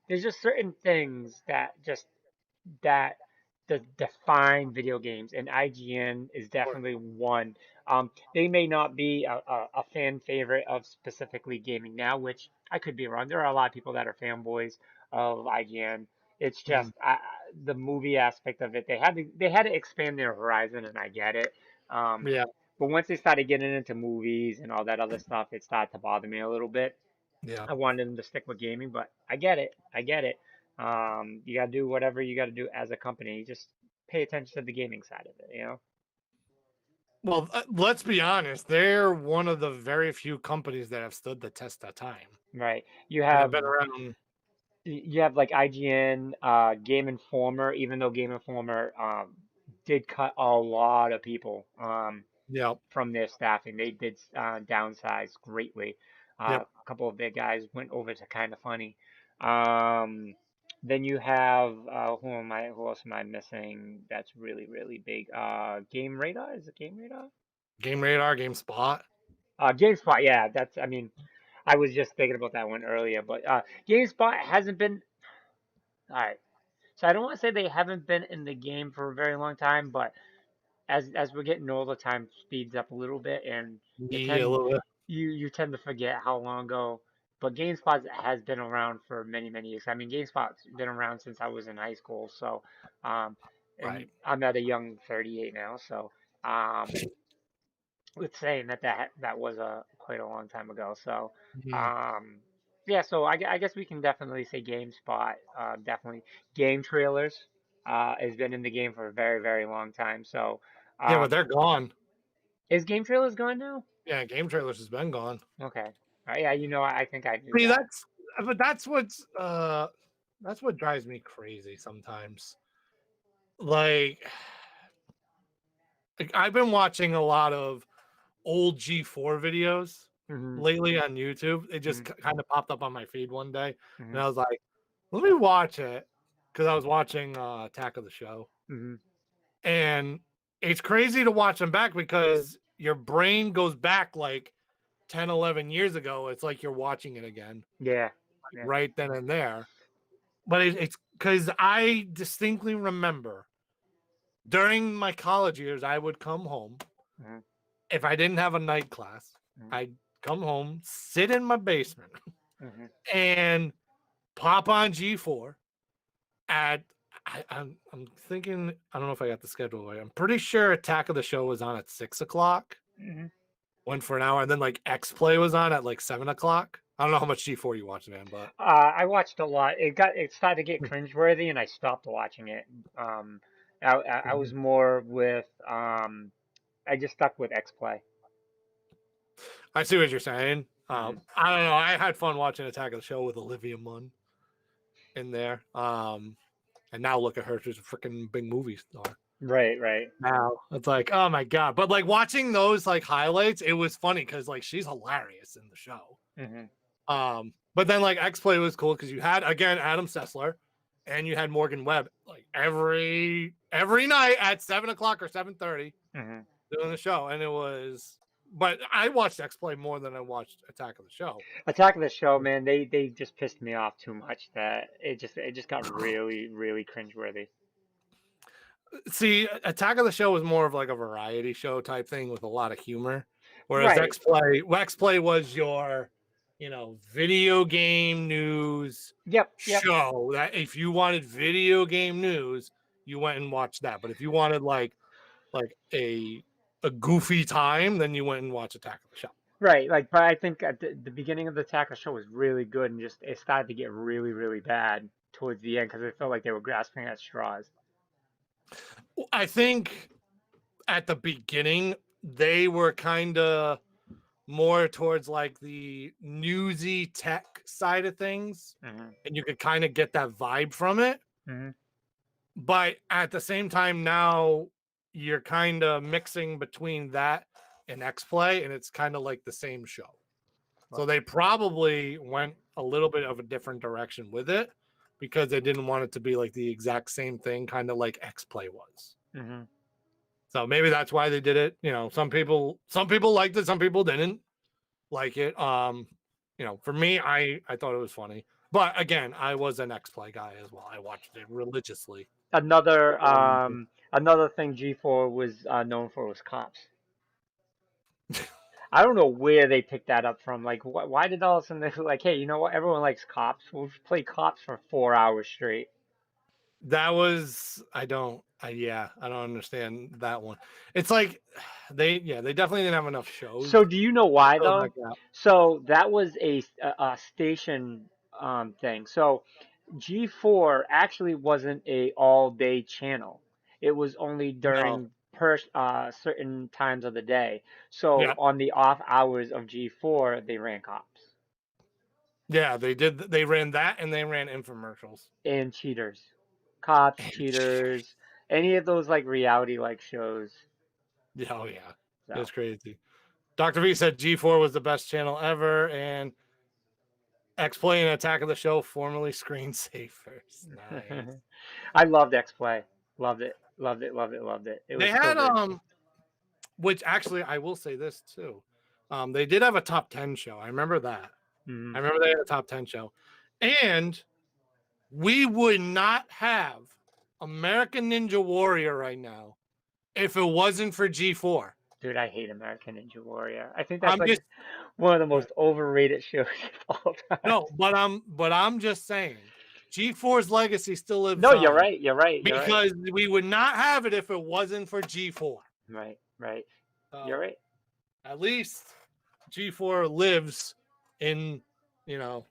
There's just certain things that define video games, and IGN is definitely one. They may not be a fan favorite of specifically gaming now, which I could be wrong. There are a lot of people that are fanboys of IGN. It's just mhm, the movie aspect of it. They had to expand their horizon, and I get it. Um, yeah, but once they started getting into movies and all that other stuff, it started to bother me a little bit. yeah. I wanted them to stick with gaming, but I get it. I get it. You gotta do whatever you gotta do as a company. Just pay attention to the gaming side of it, you know? Well, let's be honest. They're one of the very few companies that have stood the test of time Right. and have been around. You have like IGN, Game Informer, even though Game Informer did cut a lot of people Yep, from their staffing. They did downsize greatly. yep. A couple of their guys went over to Kind of Funny. Um, then you have who else am I missing? That's really really big. Game Radar, is it Game Radar? Game Radar, Game Spot. GameSpot, yeah. That's I mean I was just thinking about that one earlier, but GameSpot hasn't been all right. So I don't want to say they haven't been in the game for a very long time, but as we're getting older, time speeds up a little bit, and you Yeah, a tend little bit. you tend to forget how long ago but GameSpot has been around for many, many years. I mean, GameSpot's been around since I was in high school. So, um, and Right. I'm at a young 38 now. So, um, with saying that was a quite a long time ago. So, Mhm. um, yeah. So I guess we can definitely say GameSpot. Definitely game trailers. Has been in the game for a very, very long time. So, Yeah, but um, they're gone. is game trailers gone now? Yeah, game trailers has been gone. Okay. Yeah, I think I knew See, that. that's what drives me crazy sometimes. Like, I've been watching a lot of old G4 videos Mhm. lately on YouTube. It just Mhm. kind of popped up on my feed one day, and Mhm. I was like, "Let me watch it," because I was watching Attack of the Show, Mhm. and it's crazy to watch them back because your brain goes back like 10, 11 years ago. It's like you're watching it again Yeah. Yeah. right then and there. But it's because I distinctly remember during my college years, I would come home. Mhm. If I didn't have a night class, Mhm. I'd come home, sit in my basement, Mhm. and pop on G4 at I'm thinking I don't know if I got the schedule right. I'm pretty sure Attack of the Show was on at 6 o'clock, Mhm. went for an hour, and then like X Play was on at like 7 o'clock. I don't know how much G4 you watch, man, but I watched a lot. It started to get cringeworthy, and I stopped watching it. Um, I was more with I just stuck with X Play. I see what you're saying. Mhm. I don't know. I had fun watching Attack of the Show with Olivia Munn in there. And now look at her; she's a freaking big movie star. Right. Right. Now it's like, oh my god! But like watching those like highlights, it was funny because like she's hilarious in the show. Mhm. But then like X Play was cool because you had again Adam Sessler, and you had Morgan Webb like every night at 7 o'clock or 7:30 Mhm. doing the show, and it was. But I watched X Play more than I watched Attack of the Show. Attack of the Show, man, they just pissed me off too much that it just got really, really cringeworthy. See, Attack of the Show was more of like a variety show type thing with a lot of humor, whereas Right. X Play was your, video game news Yep. Yep. show. That if you wanted video game news, you went and watched that. But if you wanted like a goofy time, then you went and watched Attack of the Show. Right, like, but I think at the beginning of the Attack show was really good, and just it started to get really, really bad towards the end because it felt like they were grasping at straws. I think at the beginning they were kind of more towards like the newsy tech side of things, Hmm. and you could kind of get that vibe from it. Hmm. But at the same time, now you're kind of mixing between that and X Play, and it's kind of like the same show. So they probably went a little bit of a different direction with it because they didn't want it to be like the exact same thing, kind of like X Play was. Hmm. So maybe that's why they did it. Some people liked it, some people didn't like it. For me, I thought it was funny. But again, I was an X Play guy as well. I watched it religiously. Another another thing G4 was known for was cops. I don't know where they picked that up from. Like, why did all of a sudden they were like, hey, you know what? Everyone likes cops. We'll play cops for 4 hours straight. That was I don't understand that one. It's like they definitely didn't have enough shows. So do you know why Fill that though? gap. So that was a station thing. So G4 actually wasn't a all day channel. It was only No. during certain times of the day. So Yeah. on the off hours of G4, they ran cops Yeah, they did. They ran that and they ran infomercials. and cheaters, cops, cheaters, any of those like reality like shows. Yeah, oh yeah. So. It's crazy. Dr. V said G4 was the best channel ever, and X Play and Attack of the Show formerly screensavers. Nice. I loved X Play. Loved it. Loved it. Loved it. Loved it. It They was so had good. which actually I will say this too. They did have a top 10 show. I remember that. Hmm. I remember they had a top 10 show. And we would not have American Ninja Warrior right now if it wasn't for G4. Dude, I hate American Ninja Warrior. I think that's I'm like just one of the right. most overrated shows of all time. No, but I'm just saying, G4's legacy still lives No, you're on right. You're right. You're right. because we would not have it if it wasn't for G4. Right. Right. You're So right. at least G4 lives in, you know,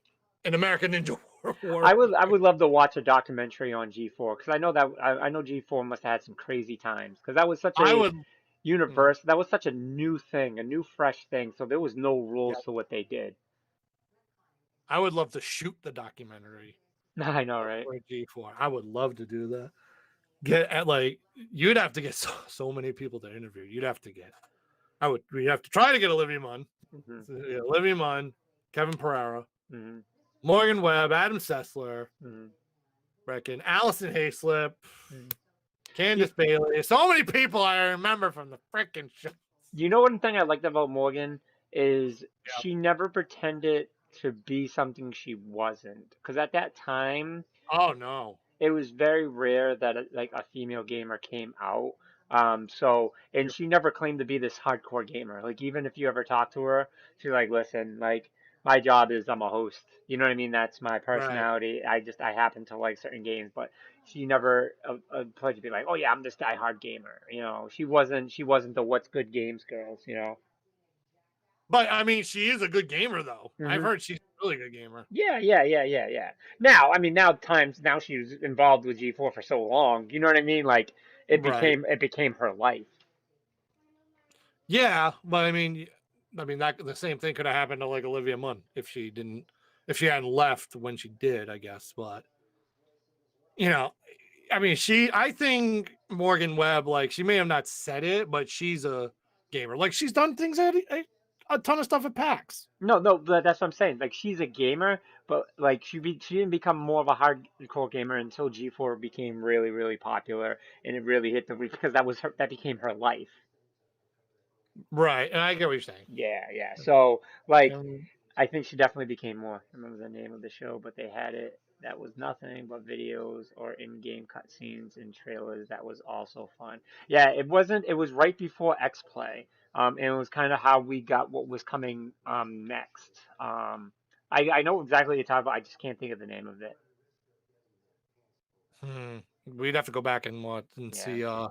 an American Ninja War. I would love to watch a documentary on G4 because I know that I know G4 must have had some crazy times because that was such I a would, universe. That was such a new thing, a new fresh thing. So there was no yeah, rules to what they did. I would love to shoot the documentary I know, right? for G4. I would love to do that. Get at like you'd have to get so many people to interview. You'd have to get. We'd have to try to get Olivia Munn, Hmm. Olivia Munn, Kevin Pereira, Hmm. Morgan Webb, Adam Sessler, Hmm. reckon Allison Hayslip, Hmm. You, Candace Bailey. So many people I remember from the freaking show. you know one thing I liked about Morgan is Yeah. she never pretended to be something she wasn't. Because at that time, Oh no. it was very rare that like a female gamer came out. And she never claimed to be this hardcore gamer. Like even if you ever talk to her, she's like, listen, like my job is I'm a host. You know what I mean? That's my Right. personality. I happen to like certain games, but she never pledged to be like, oh yeah, I'm this diehard gamer. You know, she wasn't the what's good games girls. You know. But I mean, she is a good gamer, though. I've Hmm. heard she's a really good gamer. Yeah. Now, I mean, now she's involved with G4 for so long. You know what I mean? Like Right. it became her life. Yeah, but I mean that the same thing could have happened to like Olivia Munn if she hadn't left when she did, I guess. But you know, I mean, I think Morgan Webb, like she may have not said it, but she's a gamer. Like she's done things at a ton of stuff at PAX. No, but that's what I'm saying. Like she's a gamer, but like she didn't become more of a hardcore gamer until G4 became really popular, and it really hit the roof because that became her life. Right, and I get what you're saying. Yeah. So like Um, I think she definitely became more. I remember the name of the show, but they had it that was nothing but videos or in-game cutscenes and trailers. That was also fun. Yeah, it wasn't. It was right before X Play, and it was kind of how we got what was coming next. I know exactly what you're talking about. I just can't think of the name of it. we'd have to go back and watch and Yeah,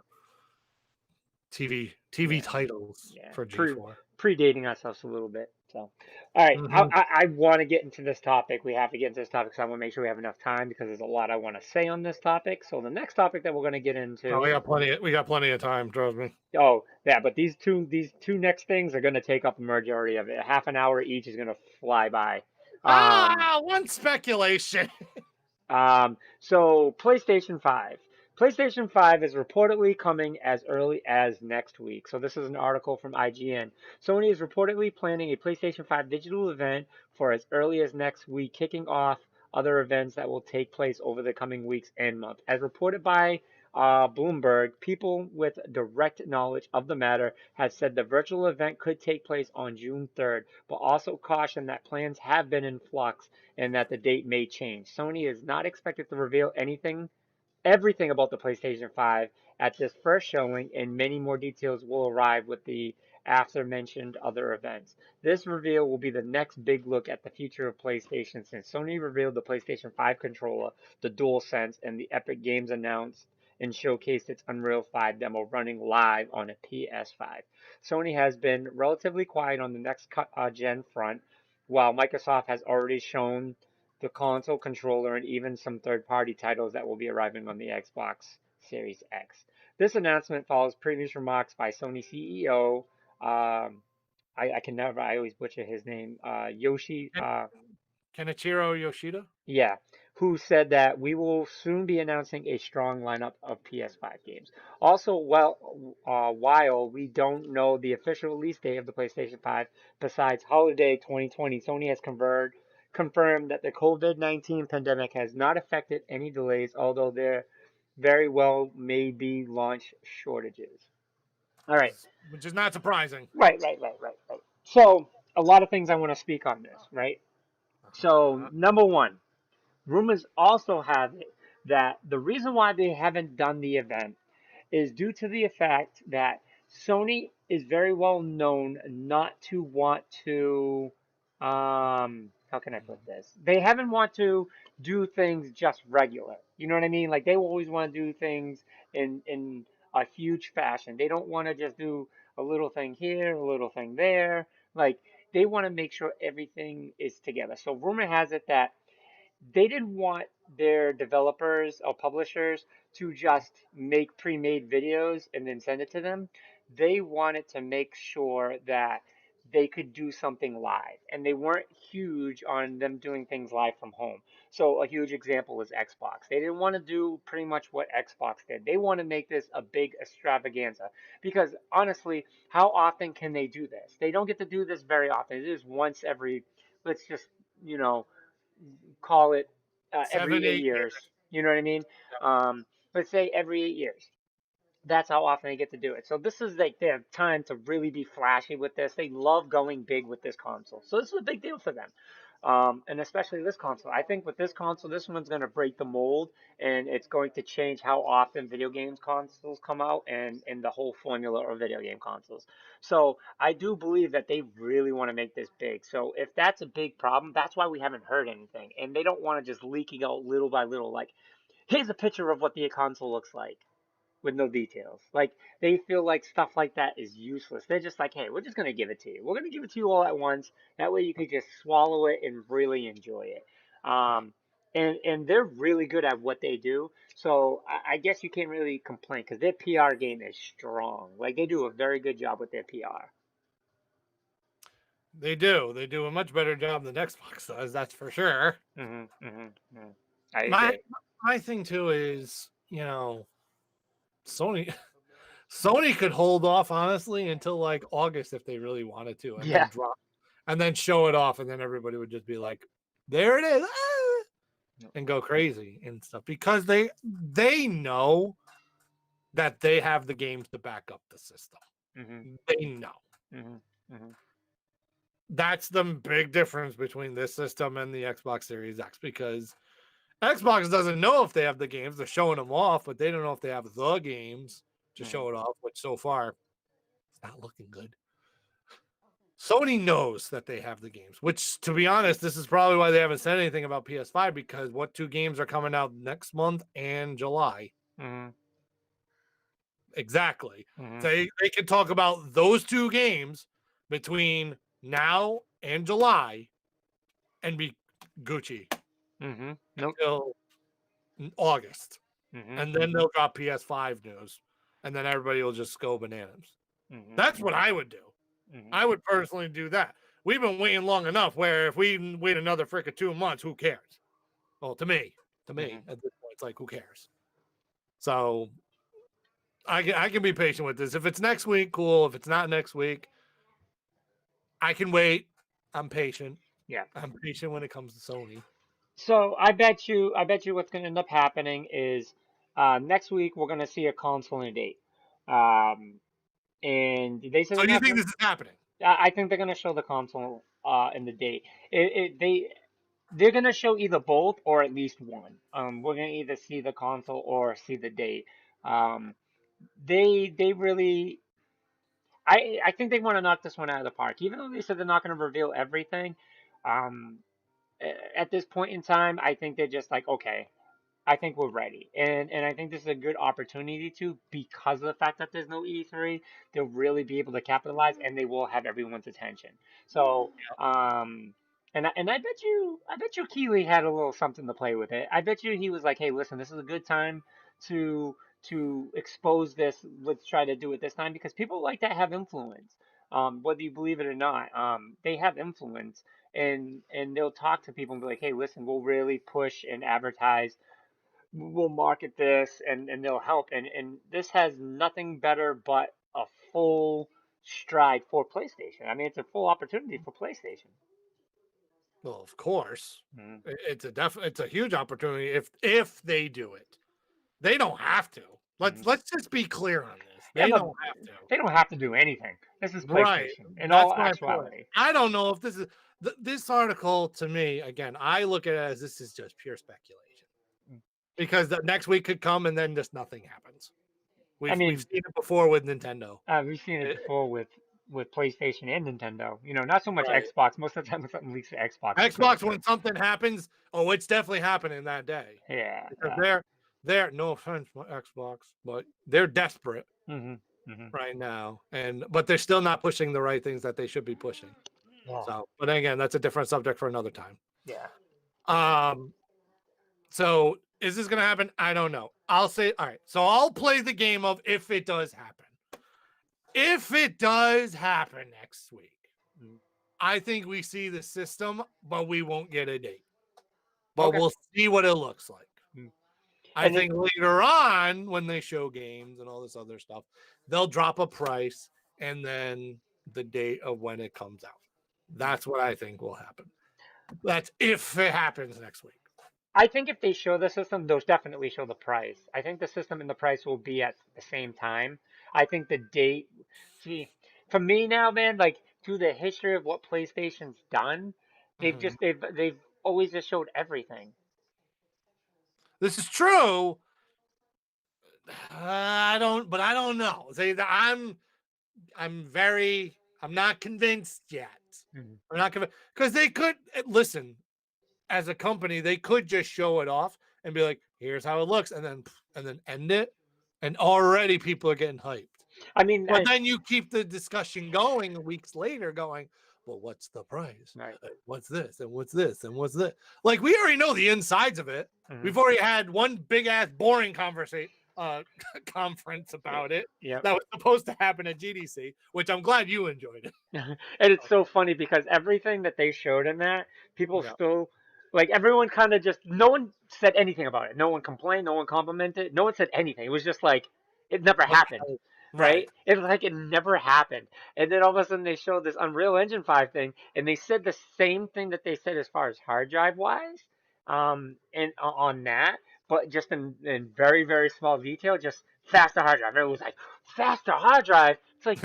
see TV yeah. titles Yeah, for G4. predating ourselves a little bit. So, all right, Mm-hmm. I want to get into this topic. We have to get into this topic because I want to make sure we have enough time because there's a lot I want to say on this topic. So the next topic that we're going to get Oh, into, we got plenty of time. Trust me. oh yeah, but these two next things are going to take up a majority of it. A half an hour each is going to fly by. Um, One speculation. So PlayStation 5. PlayStation 5 is reportedly coming as early as next week. So this is an article from IGN. Sony is reportedly planning a PlayStation 5 digital event for as early as next week, kicking off other events that will take place over the coming weeks and month. As reported by Bloomberg, people with direct knowledge of the matter have said the virtual event could take place on June 3rd, but also cautioned that plans have been in flux and that the date may change. Sony is not expected to reveal everything about the PlayStation 5 at this first showing, and many more details will arrive with the aforementioned other events. This reveal will be the next big look at the future of PlayStation since Sony revealed the PlayStation 5 controller, the DualSense, and the Epic Games announced and showcased its Unreal 5 demo running live on a PS5. Sony has been relatively quiet on the next gen front, while Microsoft has already shown the console controller, and even some third-party titles that will be arriving on the Xbox Series X. This announcement follows previous remarks by Sony CEO. I can never, I always butcher his name. Yoshi. Kenichiro Yoshida. Yeah, who said that we will soon be announcing a strong lineup of PS5 games. Also, while we don't know the official release date of the PlayStation 5, besides holiday 2020, Sony has confirmed that the COVID-19 pandemic has not affected any delays, although there very well may be launch shortages. All right, Which is not surprising. right. So, a lot of things I want to speak on this, right? So, Uh-huh. number one, rumors also have it that the reason why they haven't done the event is due to the fact that Sony is very well known not to want to, how can I put this? They haven't want to do things just regular. You know what I mean? Like they always want to do things in a huge fashion. They don't want to just do a little thing here, a little thing there. Like they want to make sure everything is together. So rumor has it that they didn't want their developers or publishers to just make pre-made videos and then send it to them. They wanted to make sure that they could do something live, and they weren't huge on them doing things live from home. So a huge example is Xbox. They didn't want to do pretty much what Xbox did. They want to make this a big extravaganza because honestly, how often can they do this? They don't get to do this very often. It is once every, let's just, you know, call it every Seven, 8 years. 8 years. You know what I mean? Um, let's say every 8 years. That's how often they get to do it. So this is like their time to really be flashy with this. They love going big with this console. So this is a big deal for them. And especially this console. I think with this console, this one's going to break the mold and it's going to change how often video games consoles come out and the whole formula of video game consoles. So I do believe that they really want to make this big. So if that's a big problem, that's why we haven't heard anything. And they don't want to just leaking out little by little, like, here's a picture of what the console looks like with no details. Like they feel like stuff like that is useless. They're just like, hey, we're just gonna give it to you. We're gonna give it to you all at once. That way you could just swallow it and really enjoy it. Right. And they're really good at what they do. So I guess you can't really complain because their PR game is strong. Like they do a very good job with their PR. They do. They do a much better job than Xbox does. That's for sure. I My agree. my thing too is, Sony Sony could hold off honestly until like August if they really wanted to, and then Yeah. drop and then show it off, and then everybody would just be like, "There it is," and go crazy and stuff because they know that they have the games to back up the system. Mm-hmm. They know. Mm-hmm. Mm-hmm. That's the big difference between this system and the Xbox Series X because Xbox doesn't know if they have the games. They're showing them off, but they don't know if they have the games to Mm-hmm. show it off, which so far it's not looking good. Sony knows that they have the games, which to be honest, this is probably why they haven't said anything about PS5 because what 2 games are coming out next month and July? Mm-hmm. Exactly. Mm-hmm. They can talk about those 2 games between now and July and be Gucci Mm-hmm. Nope. until August. Mm-hmm. And then they'll drop PS5 news. And then everybody will just go bananas. Mm-hmm. That's what I would do. Mm-hmm. I would personally do that. We've been waiting long enough where if we wait another freaking 2 months, who cares? Well, to me, Mm-hmm. at this point, it's like, who cares? So I can be patient with this. If it's next week, cool. If it's not next week, I can wait. I'm patient. Yeah. I'm patient when it comes to Sony. So I bet you what's going to end up happening is next week we're going to see a console and a date. And they said So they're you not think going this is happening? I think they're going to show the console and the date. They're going to show either both or at least one. We're going to either see the console or see the date. Um, they really I think they want to knock this one out of the park. Even though they said they're not going to reveal everything, um, at this point in time, I think they're just like, okay, I think we're ready, and I think this is a good opportunity to because of the fact that there's no E3, they'll really be able to capitalize, and they will have everyone's attention. So, and I bet you Keeley had a little something to play with it. I bet you he was like, hey, listen, this is a good time to expose this. Let's try to do it this time because people like to have influence. Whether you believe it or not, they have influence and they'll talk to people and be like, hey, listen, we'll really push and advertise, we'll market this and they'll help. And this has nothing better but a full stride for PlayStation. I mean, it's a full opportunity for PlayStation. Well, of course. Mhm. It's a huge opportunity if they do it. They don't have to. Mhm. Let's just be clear on this. Yeah, They no, don't have to. they don't have to do anything. This is Right. PlayStation in That's all my point. actuality. I don't know if this is this article to me, again, I look at it as this is just pure speculation. Because the next week could come and then just nothing happens. I We've mean, seen it before with Nintendo. we've seen it It- before with PlayStation and Nintendo. You know, not so much right. Xbox. Most of the time, when something leaks to Xbox, it's never Xbox, true. when something happens, oh, it's definitely happening that day Yeah, because yeah. they're no offense, my Xbox, but they're desperate Mhm, mhm. right now, and but they're still not pushing the right things that they should be pushing. Yeah, So, but again, that's a different subject for another time. yeah. Um, so is this gonna happen? I don't know. I'll say all right. So I'll play the game of if it does happen. If it does happen next week, Mm. I think we see the system, but we won't get a date. But Okay. we'll see what it looks like. Mm. I And then think later on, when they show games and all this other stuff, they'll drop a price and then the date of when it comes out. mm. That's what I think will happen. That's if it happens next week. I think if they show the system, they'll definitely show the price. I think the system and the price will be at the same time. I think the date, see, for me now, man, like through the history of what PlayStation's done, Mhm. they've always just showed everything. This is true. I don't know. See, I'm not convinced yet. Mhm. I'm not convinced because they could listen as a company. They could just show it off and be like, "Here's how it looks," and then end it, and already people are getting hyped. I mean, But then you keep the discussion going weeks later, going, "Well, what's the price? right. What's this? And what's this? And what's this?" Like we already know the insides of it. Mhm. We've already had one big ass boring conversation conference about it Yep. that was supposed to happen at GDC, which I'm glad you enjoyed it. And it's so funny because everything that they showed in that, people Yeah. still like everyone kind of just no one said anything about it. No one complained, no one complimented, no one said anything. It was just like it never happened, Right. right? It was like it never happened. And then all of a sudden they showed this Unreal Engine 5 thing and they said the same thing that they said as far as hard drive wise, and on that, but just in very, very small detail, just faster hard drive. It was like faster hard drive. It's like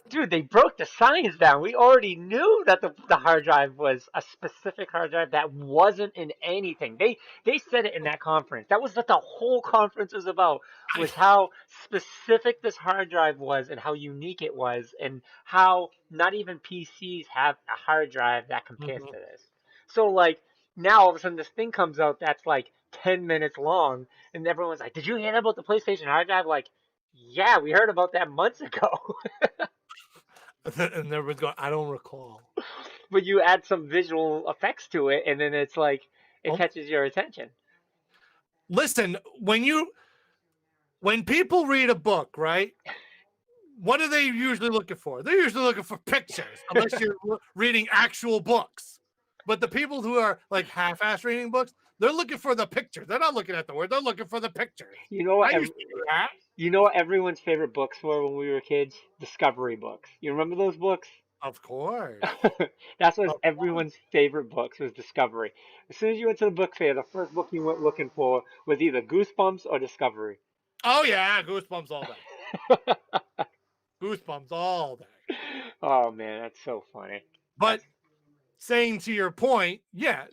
dude, they broke the science down. We already knew that the hard drive was a specific hard drive that wasn't in anything. They said it in that conference. That was what the whole conference was about, was how specific this hard drive was and how unique it was and how not even PCs have a hard drive that compares Mhm. to this. So like now all of a sudden this thing comes out that's like 10 minutes long and everyone's like, "Did you hear about the PlayStation hard drive?" Like, "Yeah, we heard about that months ago." And everyone's going, I don't recall. But you add some visual effects to it, and then it's like it Oh, catches your attention. listen, when people read a book, right? What are they usually looking for? They're usually looking for pictures, unless you're reading actual books. But the people who are like half-ass reading books, they're looking for the pictures. They're not looking at the word. They're looking for the pictures. You know I what? used to do that. You know what everyone's favorite books were when we were kids? Discovery books. You remember those books? Of course. That's what Of course. everyone's favorite books was Discovery. As soon as you went to the book fair, the first book you went looking for was either Goosebumps or Discovery. Oh yeah, goosebumps all day. Goosebumps all day. Oh man, that's so funny. But That's saying to your point, yeah,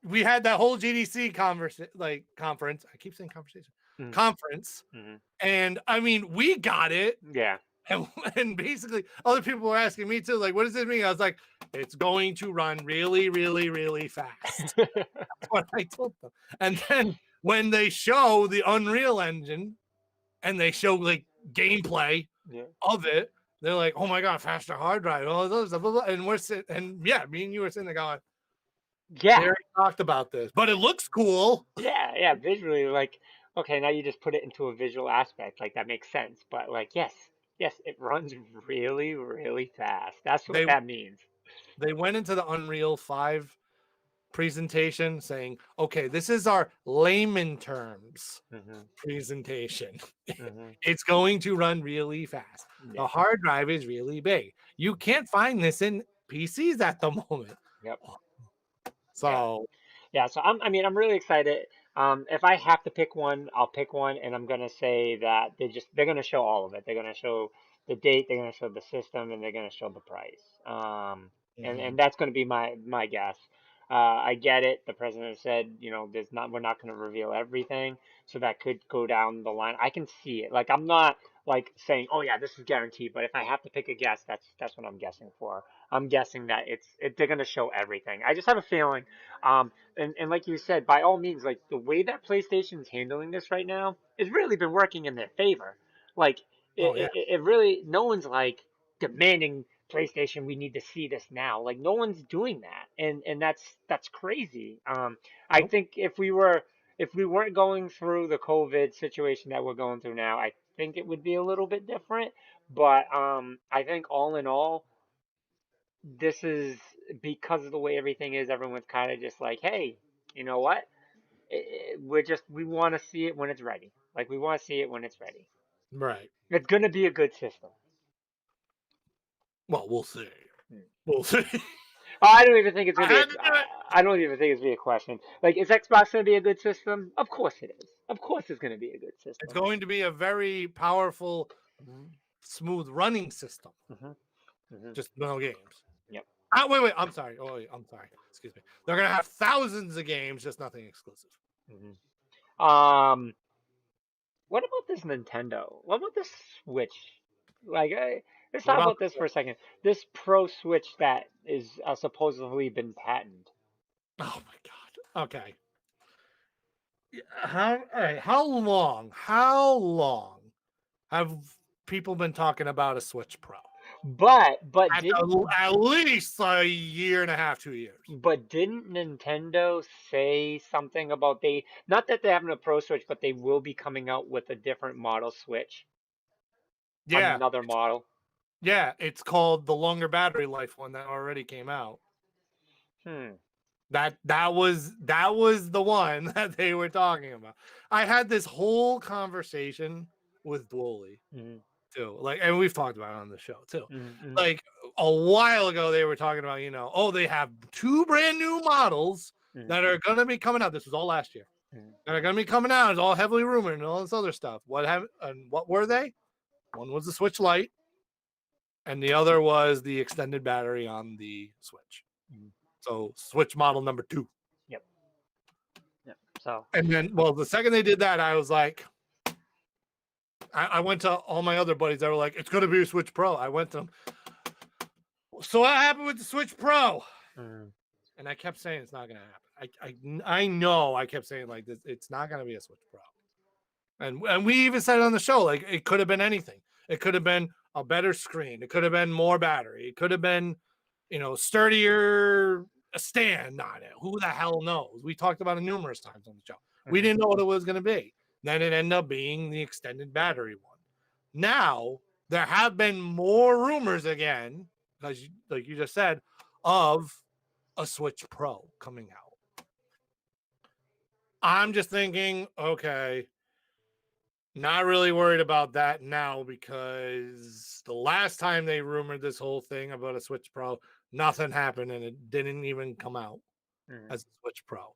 we had that whole GDC conference. I keep saying conversation. mm, Conference. mhm. And I mean, we got it. Yeah. And basically other people were asking me too, like, what does this mean? I was like, it's going to run really, really, really fast. That's what I told them. And then when they show the Unreal Engine and they show like gameplay Yeah. of it, they're like, oh my god, faster hard drive, all of those, blah, blah, blah. And we're sitting, and yeah, me and you were sitting there going, they Yeah. already talked about this, but it looks cool. Yeah, yeah, visually, like, okay, now you just put it into a visual aspect, like that makes sense. But like, yes, yes, it runs really, really fast. That's what They that means. they went into the Unreal 5 presentation saying, okay, this is our layman terms Hmm. presentation. Hmm. It's going to run really fast. The Yeah. hard drive is really big. You can't find this in PCs at the moment. Yep. Yeah. So, Yeah. So I mean, I'm really excited. If I have to pick one, I'll pick one, and I'm gonna say that they're gonna show all of it. They're gonna show the date, they're gonna show the system, and they're gonna show the price. And mhm. that's gonna be my guess. I get it. The president said, there's not we're not going to reveal everything, so that could go down the line. I can see it. Like I'm not like saying, oh yeah, this is guaranteed. But if I have to pick a guess, that's what I'm guessing for. I'm guessing that they're going to show everything. I just have a feeling. And like you said, by all means, like the way that PlayStation's handling this right now, it's really been working in their favor. Like Oh yeah, it really, no one's like demanding PlayStation, we need to see this now. Like no one's doing that, and that's crazy. I nope, think if we weren't going through the COVID situation that we're going through now, I think it would be a little bit different. But I think all in all, this is because of the way everything is. Everyone's kind of just like, hey, you know what? We want to see it when it's ready. Like we want to see it when it's ready. right. It's gonna be a good system. Well, we'll see. Hmm. We'll see. I don't even think it's I gonna be a. had to do it. I don't even think it's gonna be a question. Like, is Xbox gonna be a good system? Of course it is. Of course it's gonna be a good It's system. going to be a very powerful, smooth running system. Hmm. Hmm. Just no games. Yep. Wait. I'm sorry. Oh, wait, I'm sorry. Excuse me. They're gonna have thousands of games, just nothing exclusive. Hmm. What about this Nintendo? What about this Switch? Like, let's What talk about about this for a second. This Pro Switch that is supposedly been patented. Oh my god. Okay. How all right, how long? How long have people been talking about a Switch Pro? But At least a year and a half, 2 years. didn't Nintendo say something about not that they're having a Pro Switch, but they will be coming out with a different model Switch, Yeah, another model. it's called the longer battery life one that already came out. Hmm. That was the one that they were talking about. I had this whole conversation with Dwoley Mm-hmm. too. Like, and we've talked about it on the show too. Mm-hmm. Like a while ago, they were talking about, oh, they have 2 brand new models that are gonna be coming out. This was all last year. Mm-hmm. That are gonna be coming out. It's all heavily rumored and all this other stuff. What were they? One was the Switch Lite, and the other was the extended battery on the Switch. Mm-hmm. So Switch model number 2. Yep. Yep. So. And then, well, the second they did that, I was like, I went to all my other buddies that were like, it's going to be a Switch Pro. I went to them. So what happened with the Switch Pro? Mm-hmm. And I kept saying it's not going to happen. I know I kept saying like this, it's not going to be a Switch Pro. And we even said it on the show, like it could have been anything. It could have been a better screen. It could have been more battery. It could have been, sturdier a stand on it. Who the hell knows? We talked about it numerous times on the show. We didn't know what it was going to be. Then it ended up being the extended battery one. Now there have been more rumors again, because like you just said, of a Switch Pro coming out. I'm just thinking, okay, not really worried about that now, because the last time they rumored this whole thing about a Switch Pro, nothing happened and it didn't even come out Mm-hmm. as a Switch Pro.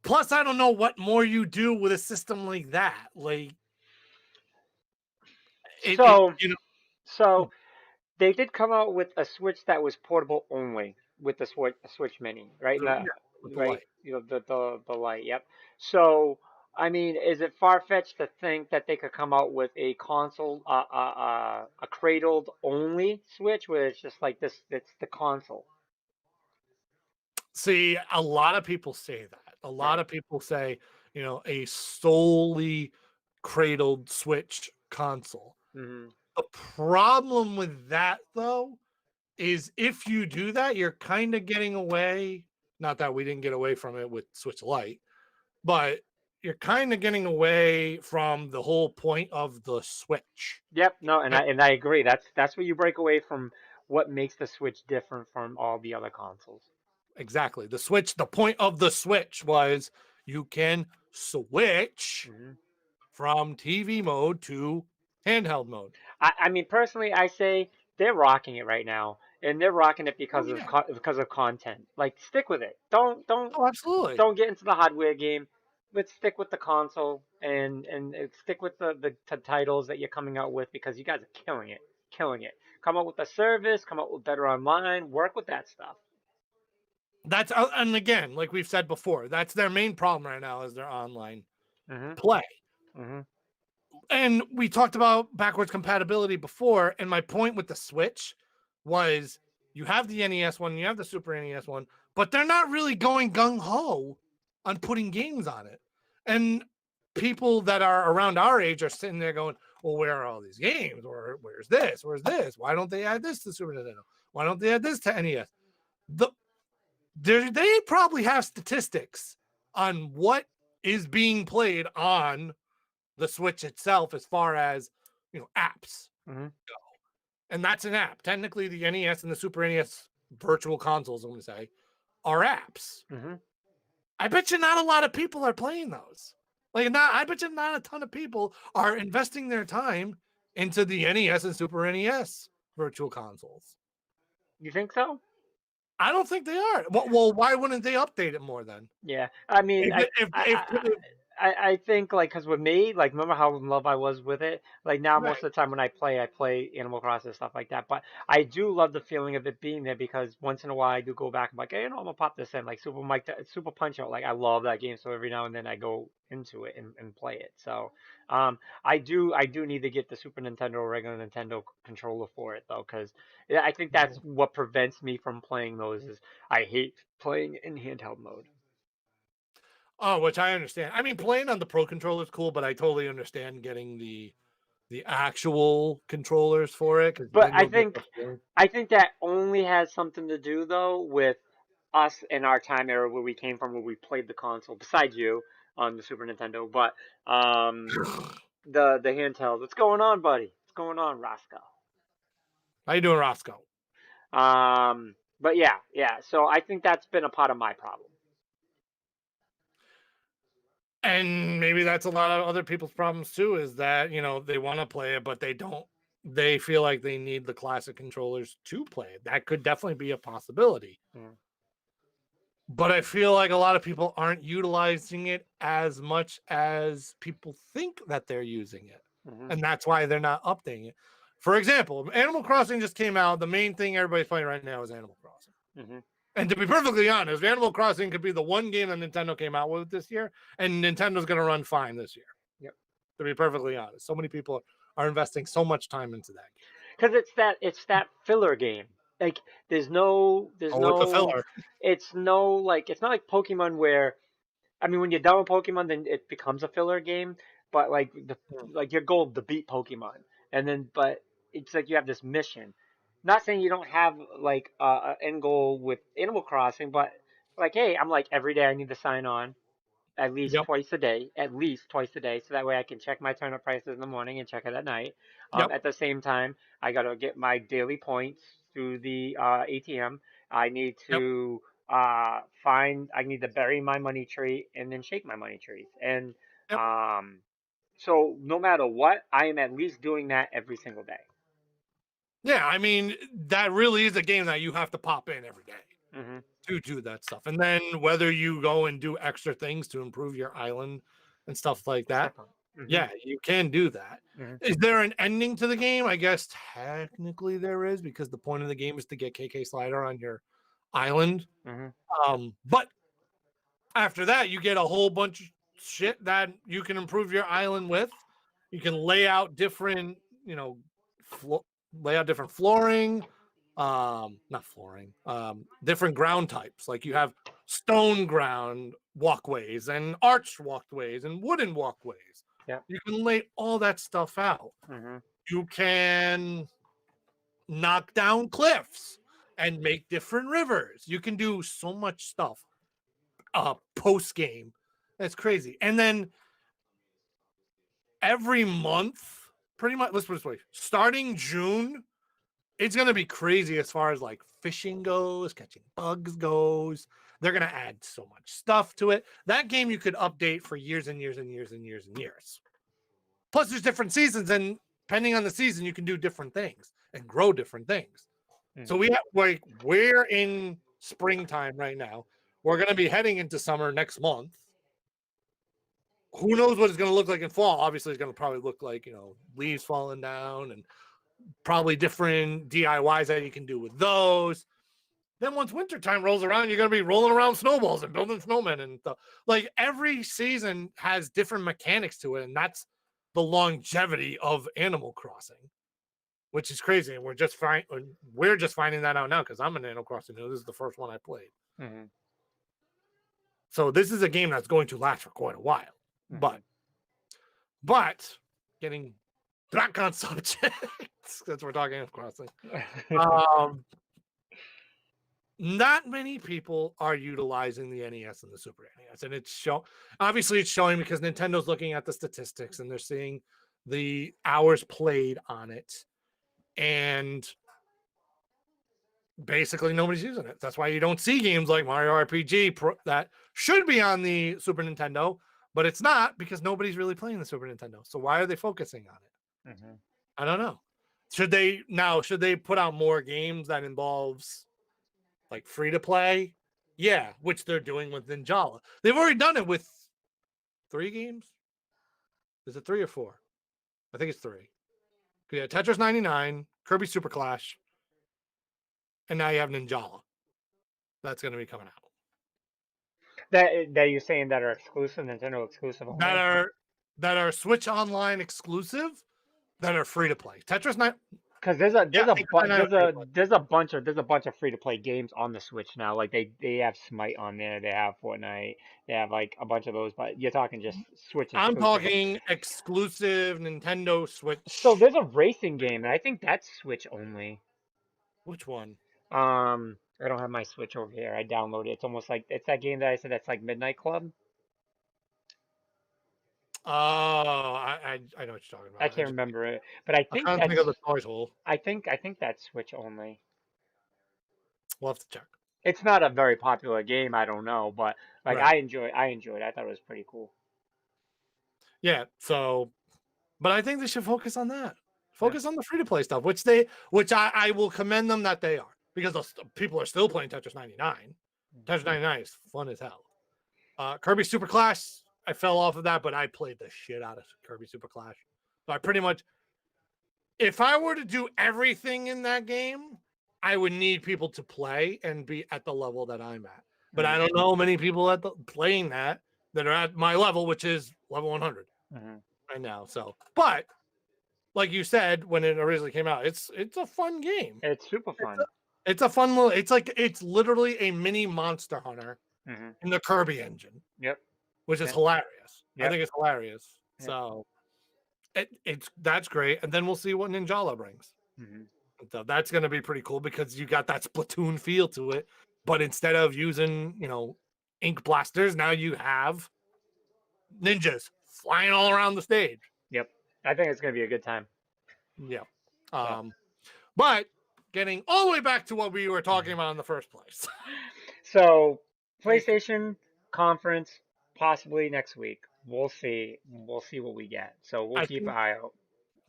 Plus, I don't know what more you do with a system like that. Like, So. you know, So they did come out with a Switch that was portable only with the Switch Mini, right? yeah, with the Right, light. the light. Yep. So I mean, is it far fetched to think that they could come out with a console, a cradled only Switch, where it's just like this? It's the console, See, a lot of people say that. A lot right? of people say, a solely cradled Switch console. Mm-hmm. The problem with that, though, is if you do that, you're kind of getting away. Not that we didn't get away from it with Switch Lite, but you're kind of getting away from the whole point of the Switch. Yep. No, Right? and I agree. That's where you break away from what makes the Switch different from all the other consoles. Exactly. The point of the Switch was you can switch Mm-hmm. from TV mode to handheld mode. I mean, personally, I say they're rocking it right now, and they're rocking it Oh, because of yeah. because of content. Like, stick with it. Don't Oh, absolutely. don't get into the hardware game. Let's stick with the console and stick with the titles that you're coming out with because you guys are killing it, killing it. Come out with a service, come out with better online, work with that stuff. That's and again, like we've said before, that's their main problem right now is their online Mm-hmm. play. Mm-hmm. And we talked about backwards compatibility before, and my point with the Switch was you have the NES one, you have the Super NES one, but they're not really going gung ho on putting games on it. And people that are around our age are sitting there going, "Well, where are all these games? Or where's this? Where's this? Why don't they add this to Super Nintendo? Why don't they add this to NES?" The they probably have statistics on what is being played on the Switch itself as far as apps Mm-hmm. go. And that's an app. Technically, the NES and the Super NES virtual consoles, I'm going to say, are apps. Mm-hmm. I bet you not a lot of people are playing those. I bet you not a ton of people are investing their time into the NES and Super NES virtual consoles. You think so? I don't think they are. Well, why wouldn't they update it more then? Yeah. I mean, If I think like because with me, like remember how in love I was with it. Like now, right. most of the time when I play Animal Crossing and stuff like that. But I do love the feeling of it being there because once in a while I do go back and like, hey, I'm gonna pop this in like Super Punch Out. Like I love that game, so every now and then I go into it and play it. So I do need to get the Super Nintendo or regular Nintendo controller for it though, because I think that's what prevents me from playing those. Is I hate playing in handheld mode. Oh, which I understand. I mean, playing on the Pro controller is cool, but I totally understand getting the actual controllers for it because But then you'll get the feeling. I think that only has something to do though with us in our time era where we came from, where we played the console. Besides you on the Super Nintendo, but the handheld. What's going on, buddy? What's going on, Roscoe? How you doing, Roscoe? But yeah. So I think that's been a part of my problem. And maybe that's a lot of other people's problems too. Is that they want to play it, but they don't. They feel like they need the classic controllers to play it. That could definitely be a possibility. Mm, But I feel like a lot of people aren't utilizing it as much as people think that they're using it. mm-hmm, And that's why they're not updating it. For example, Animal Crossing just came out. The main thing everybody's playing right now is Animal Crossing. mm-hmm. And to be perfectly honest, Animal Crossing could be the one game that Nintendo came out with this year, and Nintendo's going to run fine this year. Yep. To be perfectly honest, so many people are investing so much time into that game. Because it's that filler game. Like there's Oh, it's a no filler. it's no like it's not like Pokemon where I mean, when you're done with Pokemon, then it becomes a filler game. But like your goal to beat Pokemon, and then but it's like you have this mission. Not saying you don't have like a end goal with Animal Crossing, but like hey, I'm like every day I need to sign on Yep. at least twice a day, so that way I can check my turnip prices in the morning and check it at night. Yep. At the same time, I gotta get my daily points through the ATM. I need Yep. to I need to bury my money tree and then shake my money trees. And Yep. um, so no matter what, I am at least doing that every single day. Yeah. I mean, that really is a game that you have to pop in every day Hmm. to do that stuff. And then whether you go and do extra things to improve your island and stuff like that, Step on. Hmm. yeah, you can do that. Hmm. Is there an ending to the game? I guess technically there is because the point of the game is to get KK Slider on your island. Hmm. But after that, you get a whole bunch of shit that you can improve your island with. You can lay out different, lay out different flooring, not flooring, different ground types. Like you have stone ground walkways and arched walkways and wooden walkways. Yeah. You can lay all that stuff out. Hmm. You can knock down cliffs and make different rivers. You can do so much stuff post game. That's crazy. And then every month, pretty much, let's put it this way, starting June, it's going to be crazy as far as like fishing goes, catching bugs goes. They're going to add so much stuff to it. That game you could update for years and years and years and years and years. Plus, there's different seasons, and depending on the season, you can do different things and grow different things. So we're in springtime right now. We're going to be heading into summer next month. Who knows what it's going to look like in fall? Obviously, it's going to probably look like, leaves falling down and probably different DIYs that you can do with those. Then once wintertime rolls around, you're going to be rolling around snowballs and building snowmen and stuff. Like every season has different mechanics to it, and that's the longevity of Animal Crossing, which is crazy. And we're just finding that out now because I'm an Animal Crossing. This is the first one I played. Mm-hmm. So this is a game that's going to last for quite a while. Mm-hmm. But getting back on subject, since we're talking Animal Crossing, not many people are utilizing the NES and the Super NES, and obviously it's showing because Nintendo's looking at the statistics and they're seeing the hours played on it, and basically nobody's using it. That's why you don't see games like Mario RPG that should be on the Super Nintendo, but it's not because nobody's really playing the Super Nintendo. So why are they focusing on it? Mm-hmm. I don't know. Should they put out more games that involves like free to play? Yeah, which they're doing with Ninjala. They've already done it with 3 games. Is it 3 or 4? I think it's 3. Yeah, Tetris 99, Kirby Super Clash, and now you have Ninjala. That's going to be coming out. That you're saying that are exclusive, Nintendo exclusive only? That are Switch Online exclusive, that are free to play. Tetris 9. Because Yeah, there's a bunch of free to play games on the Switch now. Like they have Smite on there, they have Fortnite, they have like a bunch of those. But you're talking just Switch I'm exclusive. talking exclusive Nintendo Switch. So there's a racing game, and I think that's Switch only. Which one? I don't have my Switch over here. I downloaded it. It's almost like it's that game that I said that's like Midnight Club. Oh, I know what you're talking I about. can't remember it, but I can't think of the toy hole. I think that's Switch only. We'll have to check. It's not a very popular game, I don't know, but like Right. I enjoyed it. I thought it was pretty cool. Yeah. So, but I think they should focus on that. Yeah. Focus on the free to play stuff, which I will commend them that they are, because people are still playing Tetris 99. Tetris 99 is fun as hell. Kirby Super Clash, I fell off of that, but I played the shit out of Kirby Super Clash. So I pretty much, if I were to do everything in that game, I would need people to play and be at the level that I'm at. But I don't know many people playing that are at my level, which is level 100 right now. So, but like you said, when it originally came out, it's a fun game. It's super fun. It's a fun little. It's literally a mini Monster Hunter in the Kirby engine. Yep. Which is hilarious. Yep. I think it's hilarious. Yep. So that's great, and then we'll see what Ninjala brings. So that's going to be pretty cool because you got that Splatoon feel to it, but instead of using ink blasters, now you have ninjas flying all around the stage. Yep, I think it's going to be a good time. Yeah. But getting all the way back to what we were talking about in the first place. So PlayStation conference possibly next week. We'll see. We'll see what we get. So we'll keep an eye out.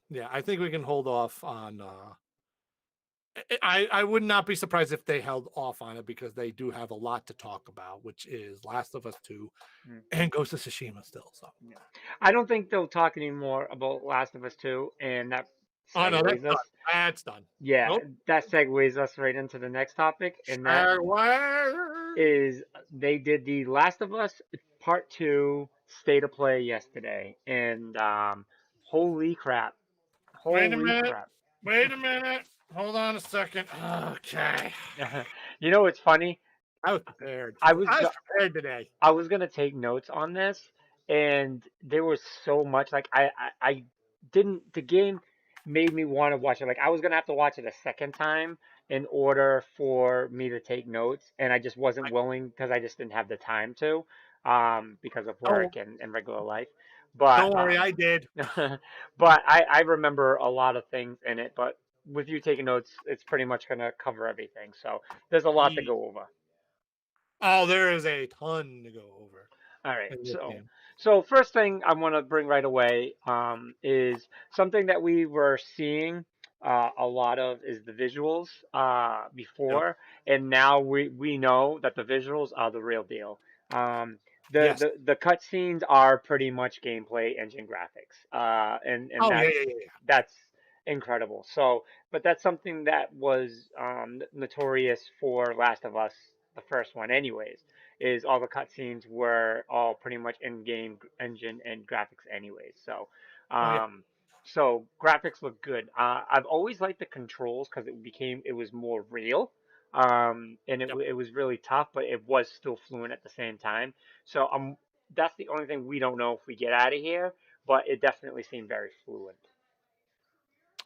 Yeah, I think we can hold off on. I would not be surprised if they held off on it because they do have a lot to talk about, which is Last of Us 2 and Ghost of Tsushima still. So I don't think they'll talk anymore about Last of Us 2, and that segues us. That's done. Yeah, that segues us right into the next topic, and that is they did the Last of Us Part 2 State of Play yesterday, and holy crap. Wait a minute. Hold on a second. Okay. You know what's funny? I was prepared. I was prepared today. I was gonna take notes on this, and there was so much. Like I didn't. The game made me want to watch it. Like I was gonna have to watch it a second time in order for me to take notes, and I just wasn't willing because I just didn't have the time to, because of work and regular life. But don't worry, I did. But I remember a lot of things in it. But with you taking notes, it's pretty much gonna cover everything. So there's a lot to go over. Oh, there is a ton to go over. All right. So first thing I want to bring right away is something that we were seeing a lot of is the visuals before, and now we know that the visuals are the real deal. The cutscenes are pretty much gameplay engine graphics, and that's incredible. So, but that's something that was notorious for Last of Us, the first one, anyways. Is all the cutscenes were all pretty much in-game engine and graphics, anyways. Oh yeah, Um, so graphics look good. I've always liked the controls because it was more real. And yep. it was really tough, but it was still fluent at the same time. So that's the only thing we don't know if we get out of here, but it definitely seemed very fluent.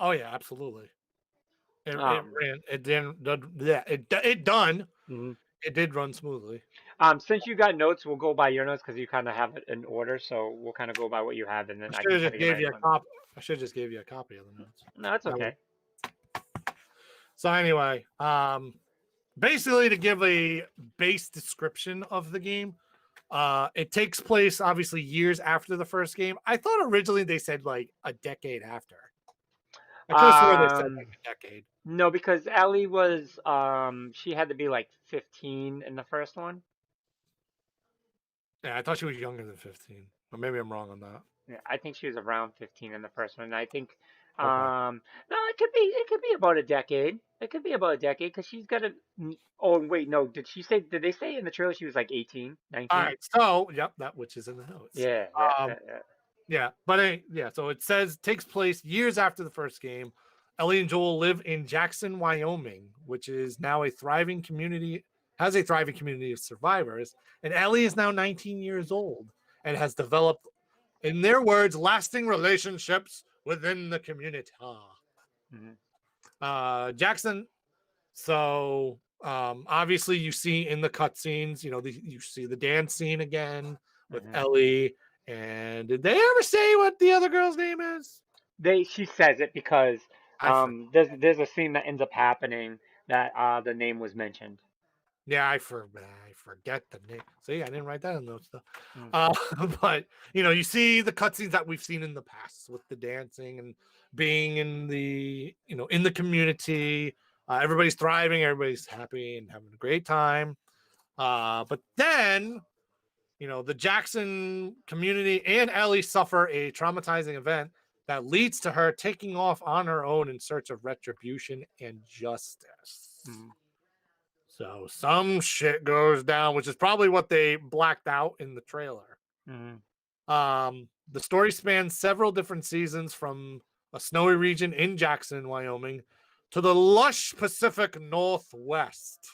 Oh yeah, absolutely. It Um, ran. It didn't. Yeah, it done. mhm. It did run smoothly. Since you got notes, we'll go by your notes because you kind of have it in order. So we'll kind of go by what you have, and I then I should can have kind just of give my gave you a input. copy. I should just gave you a copy of the notes. No, it's That would. okay. So anyway, basically to give a base description of the game, it takes place obviously years after the first game. I thought originally they said like a decade after. I could have swore they said like Um, a decade. no, because Ellie was she had to be like 15 in the first one. Yeah, I thought she was younger than 15, or maybe I'm wrong on that. Yeah, I think she was around 15 in the first one. And I think, Okay. no, it could be about a decade. It could be about a decade because she's got a. Oh wait, no. Did they say in the trailer she was like 18, All 19? right. So, yep, that which is in the notes. Yeah, Um, yeah, but yeah, so it says takes place years after the first game. Ellie and Joel live in Jackson, Wyoming, which is now a thriving community, has a thriving community of survivors. And Ellie is now 19 years old and has developed, in their words, lasting relationships within the community. Mhm, Jackson, so obviously you see in the cutscenes, you see the dance scene again with mhm. Ellie. And did they ever say what the other girl's name is? She says it because I forget. there's a scene that ends up happening that the name was mentioned. Yeah, I forget the name. See, I didn't write that in notes though. Mm, Uh, but you see the cutscenes that we've seen in the past with the dancing and being in the in the community. Everybody's thriving, everybody's happy and having a great time. But then the Jackson community and Ellie suffer a traumatizing event that leads to her taking off on her own in search of retribution and justice. mhm, So some shit goes down, which is probably what they blacked out in the trailer. mhm, The story spans several different seasons from a snowy region in Jackson, Wyoming, to the lush Pacific Northwest.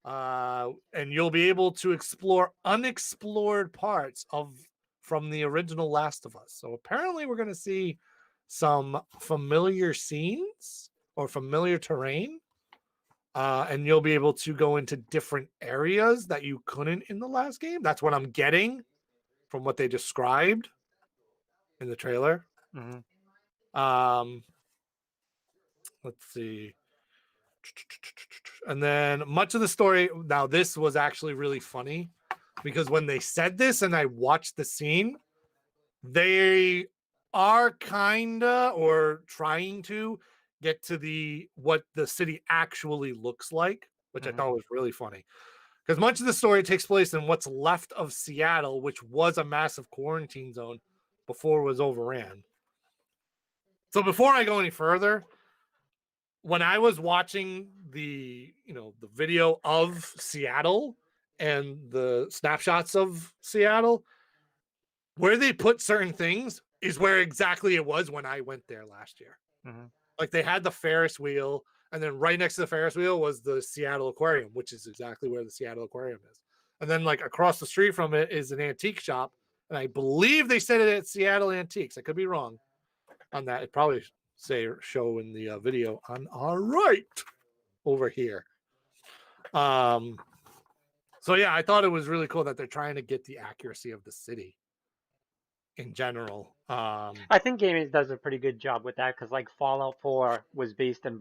And you'll be able to explore unexplored parts from the original Last of Us. So apparently, we're going to see some familiar scenes or familiar terrain, and you'll be able to go into different areas that you couldn't in the last game. That's what I'm getting from what they described in the trailer. mhm, Um, let's see. And then much of the story. Now, this was actually really funny because when they said this and I watched the scene, they are kinda or trying to get to what the city actually looks like, which I mhm, thought was really funny. Because much of the story takes place in what's left of Seattle, which was a massive quarantine zone before it was overran. So before I go any further, when I was watching the video of Seattle and the snapshots of Seattle, where they put certain things is where exactly it was when I went there last year. mhm, Like they had the Ferris wheel, and then right next to the Ferris wheel was the Seattle Aquarium, which is exactly where the Seattle Aquarium is. And then like across the street from it is an antique shop, and I believe they said it at Seattle Antiques. I could be wrong on that. It probably show in the video on our right over here. Um, so yeah, I thought it was really cool that they're trying to get the accuracy of the city in general. I think gaming does a pretty good job with that because like Fallout 4 was based in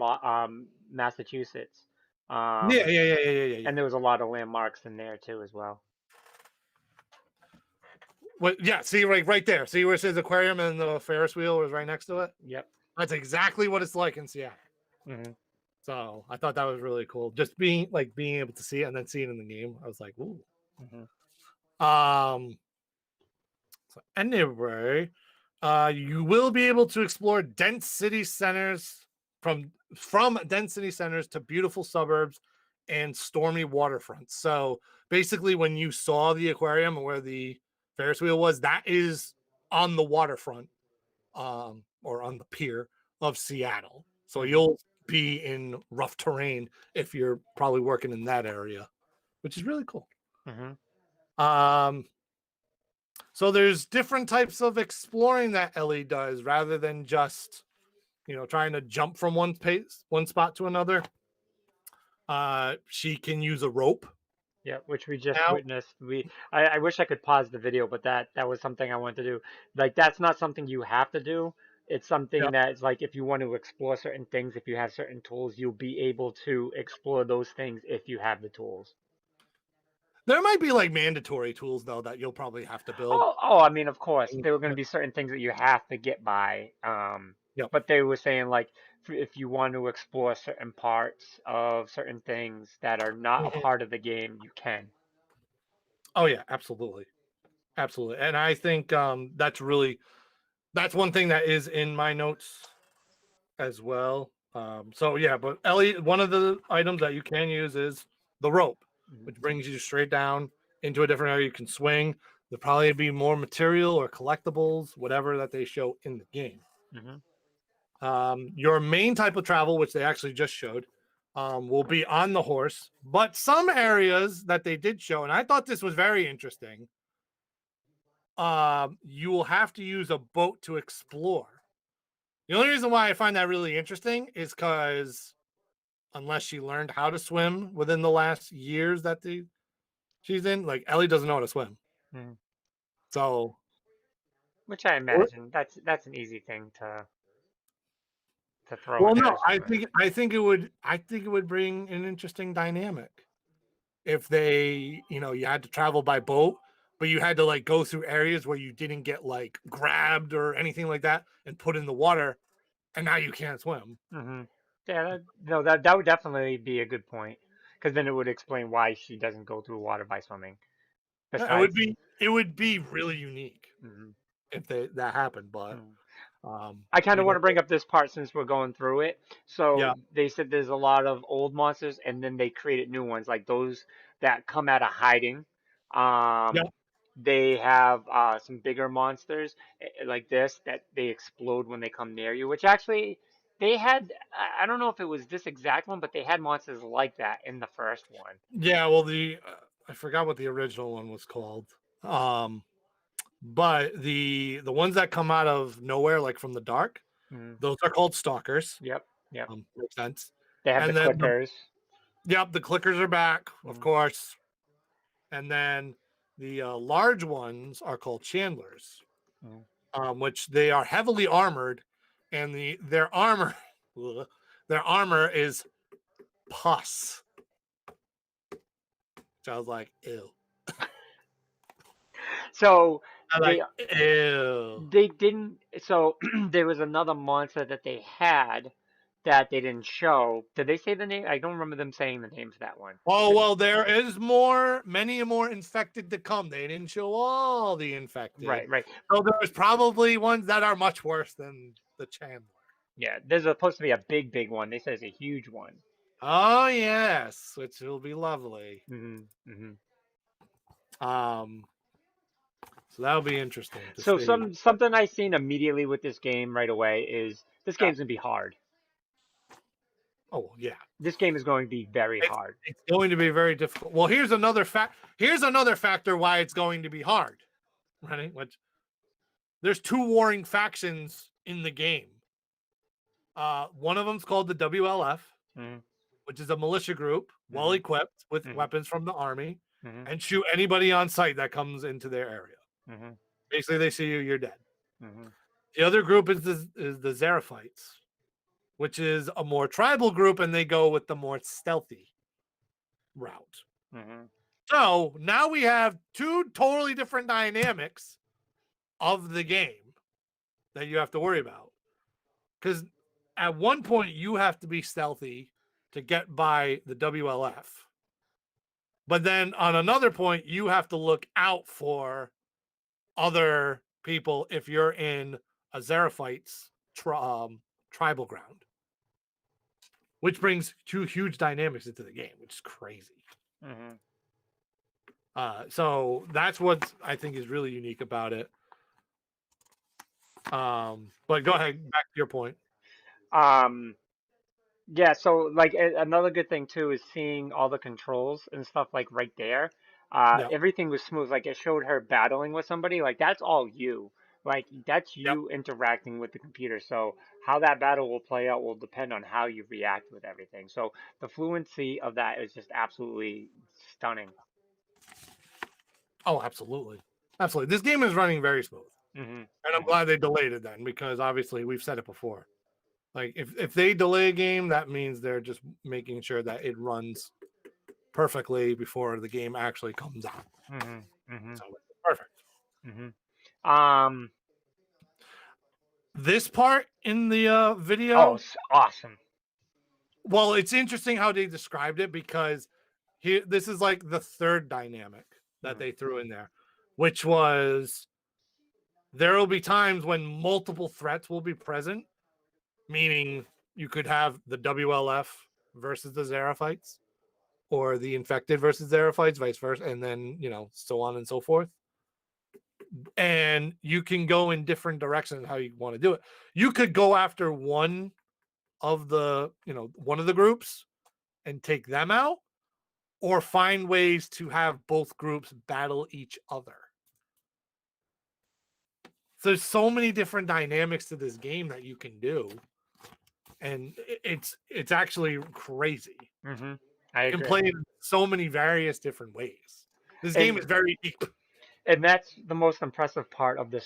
Massachusetts, Yeah, um, yeah, yeah, yeah, yeah, yeah. and there was a lot of landmarks in there too as well. What? Yeah, see right there. See where it says aquarium and the Ferris wheel was right next to it. Yep. That's exactly what it's like in Seattle. Hmm. So I thought that was really cool. Just being able to see it and then see it in the game. I was like, ooh. Hmm. Um. So anyway, You will be able to explore dense city centers from dense city centers to beautiful suburbs and stormy waterfronts. So basically, when you saw the aquarium and where the Ferris wheel was, that is on the waterfront, or on the pier of Seattle. So Hmm. you'll be in rough terrain if you're probably working in that area, which is really cool. Hmm. Um, so there's different types of exploring that Ellie does rather than just, trying to jump from one spot to another. She can use a rope Yeah, which we just now. witnessed. I wish I could pause the video, but that was something I wanted to do. Like that's not something you have to do. It's something Yep. that's like if you want to explore certain things, if you have certain tools, you'll be able to explore those things if you have the tools. There might be like mandatory tools though that you'll probably have to build. Oh, I mean, of course, there were going to be certain things that you have to get by. Yep. But they were saying like if you want to explore certain parts of certain things that are not a Mhm. part of the game, you can. Oh yeah, absolutely. Absolutely. And I think that's one thing that is in my notes as well. So yeah, but Ellie, one of the items that you can use is the rope, Hmm. which brings you straight down into a different area. You can swing. There'll probably be more material or collectibles, whatever that they show in the game. Hmm. Your main type of travel, which they actually just showed, will be on the horse. But some areas that they did show, and I thought this was very interesting, you will have to use a boat to explore. The only reason why I find that really interesting is because unless she learned how to swim within the last years that she's in, like Ellie doesn't know how to swim. Hmm. So, Which I imagine that's an easy thing to throw well, in there no, or something. I think it would bring an interesting dynamic if they, you had to travel by boat, but you had to like go through areas where you didn't get like grabbed or anything like that and put in the water, and now you can't swim. Hmm. Yeah, no, that would definitely be a good point, because then it would explain why she doesn't go through water by swimming. It would Besides, be really unique hmm, if that happened, but I kind we of want don't. to bring up this part since we're going through it. So Yeah, they said there's a lot of old monsters, and then they created new ones, like those that come out of hiding. yeah, Um, they have some bigger monsters like this that they explode when they come near you, which actually they had. I don't know if it was this exact one, but they had monsters like that in the first one. yeah. Well, I forgot what the original one was called. Um, but the ones that come out of nowhere, like from the dark, Mm. those are called stalkers. Yep, yep. Makes sense. They have the And then clickers. the clickers are back, of Mm, course. And then the large ones are called chandlers, mm. which they are heavily armored, and their armor, their armor is pus. So I was like, ew. So I they like, ew. They didn't. So there was another monster that they had that they didn't show. Did they say the name? I don't remember them saying the name for that one. Oh well, there is many more infected to come. They didn't show all the infected, Right, right. so there's probably ones that are much worse than the Chandler. Yeah, there's supposed to be a big, big one. They said it's a huge one. Oh yes, which will be lovely. Hmm. Hmm. Um, so that'll be interesting to So see. something I seen immediately with this game right away is this Yeah. game's gonna be hard. Oh yeah, This game is going to be very it's hard. it's going to be very difficult. Well, here's another fact. Here's another factor why it's going to be hard. Right? Which there's two warring factions in the game. One of them's called the WLF, Hmm. which is a militia group, well Hmm. equipped with Hmm. weapons from the army, Hmm. and shoot anybody on sight that comes into their area. Hmm. Basically, they see you, you're dead. Hmm. The other group is the Xerophites, which is a more tribal group, and they go with the more stealthy route. Hmm. So now we have two totally different dynamics of the game that you have to worry about. Because at one point, you have to be stealthy to get by the WLF. But then on another point, you have to look out for other people if you're in a Xeraphite's tribal ground, which brings two huge dynamics into the game, which is crazy. Mm-hmm. So that's what I think is really unique about it. But go ahead, back to your point. Um, yeah, so like another good thing too is seeing all the controls and stuff like right there. Yeah. Everything was smooth. Like it showed her battling with somebody. Like that's all you. Like that's Yep. you interacting with the computer. So how that battle will play out will depend on how you react with everything. So the fluency of that is just absolutely stunning. Oh, absolutely. Absolutely. This game is running very smooth. Hmm. And I'm Hmm. glad they delayed it then, because obviously we've said it before. Like if they delay a game, that means they're just making sure that it runs perfectly before the game actually comes out. Hmm. Hmm. So perfect. Hmm. Um. This part in the Oh, video, it's awesome. well, it's interesting how they described it, because here this is like the third dynamic that Hmm. they threw in there, which was there will be times when multiple threats will be present, meaning you could have the WLF versus the Xeraphites, or the infected versus Xeraphites, vice versa, and then, so on and so forth. And you can go in different directions how you want to do it. You could go after one of the groups and take them out, or find ways to have both groups battle each other. So there's so many different dynamics to this game that you can do, and it's actually crazy. Hmm. I You can agree. play in so many various different ways. This game is And very deep. and that's the most impressive part of the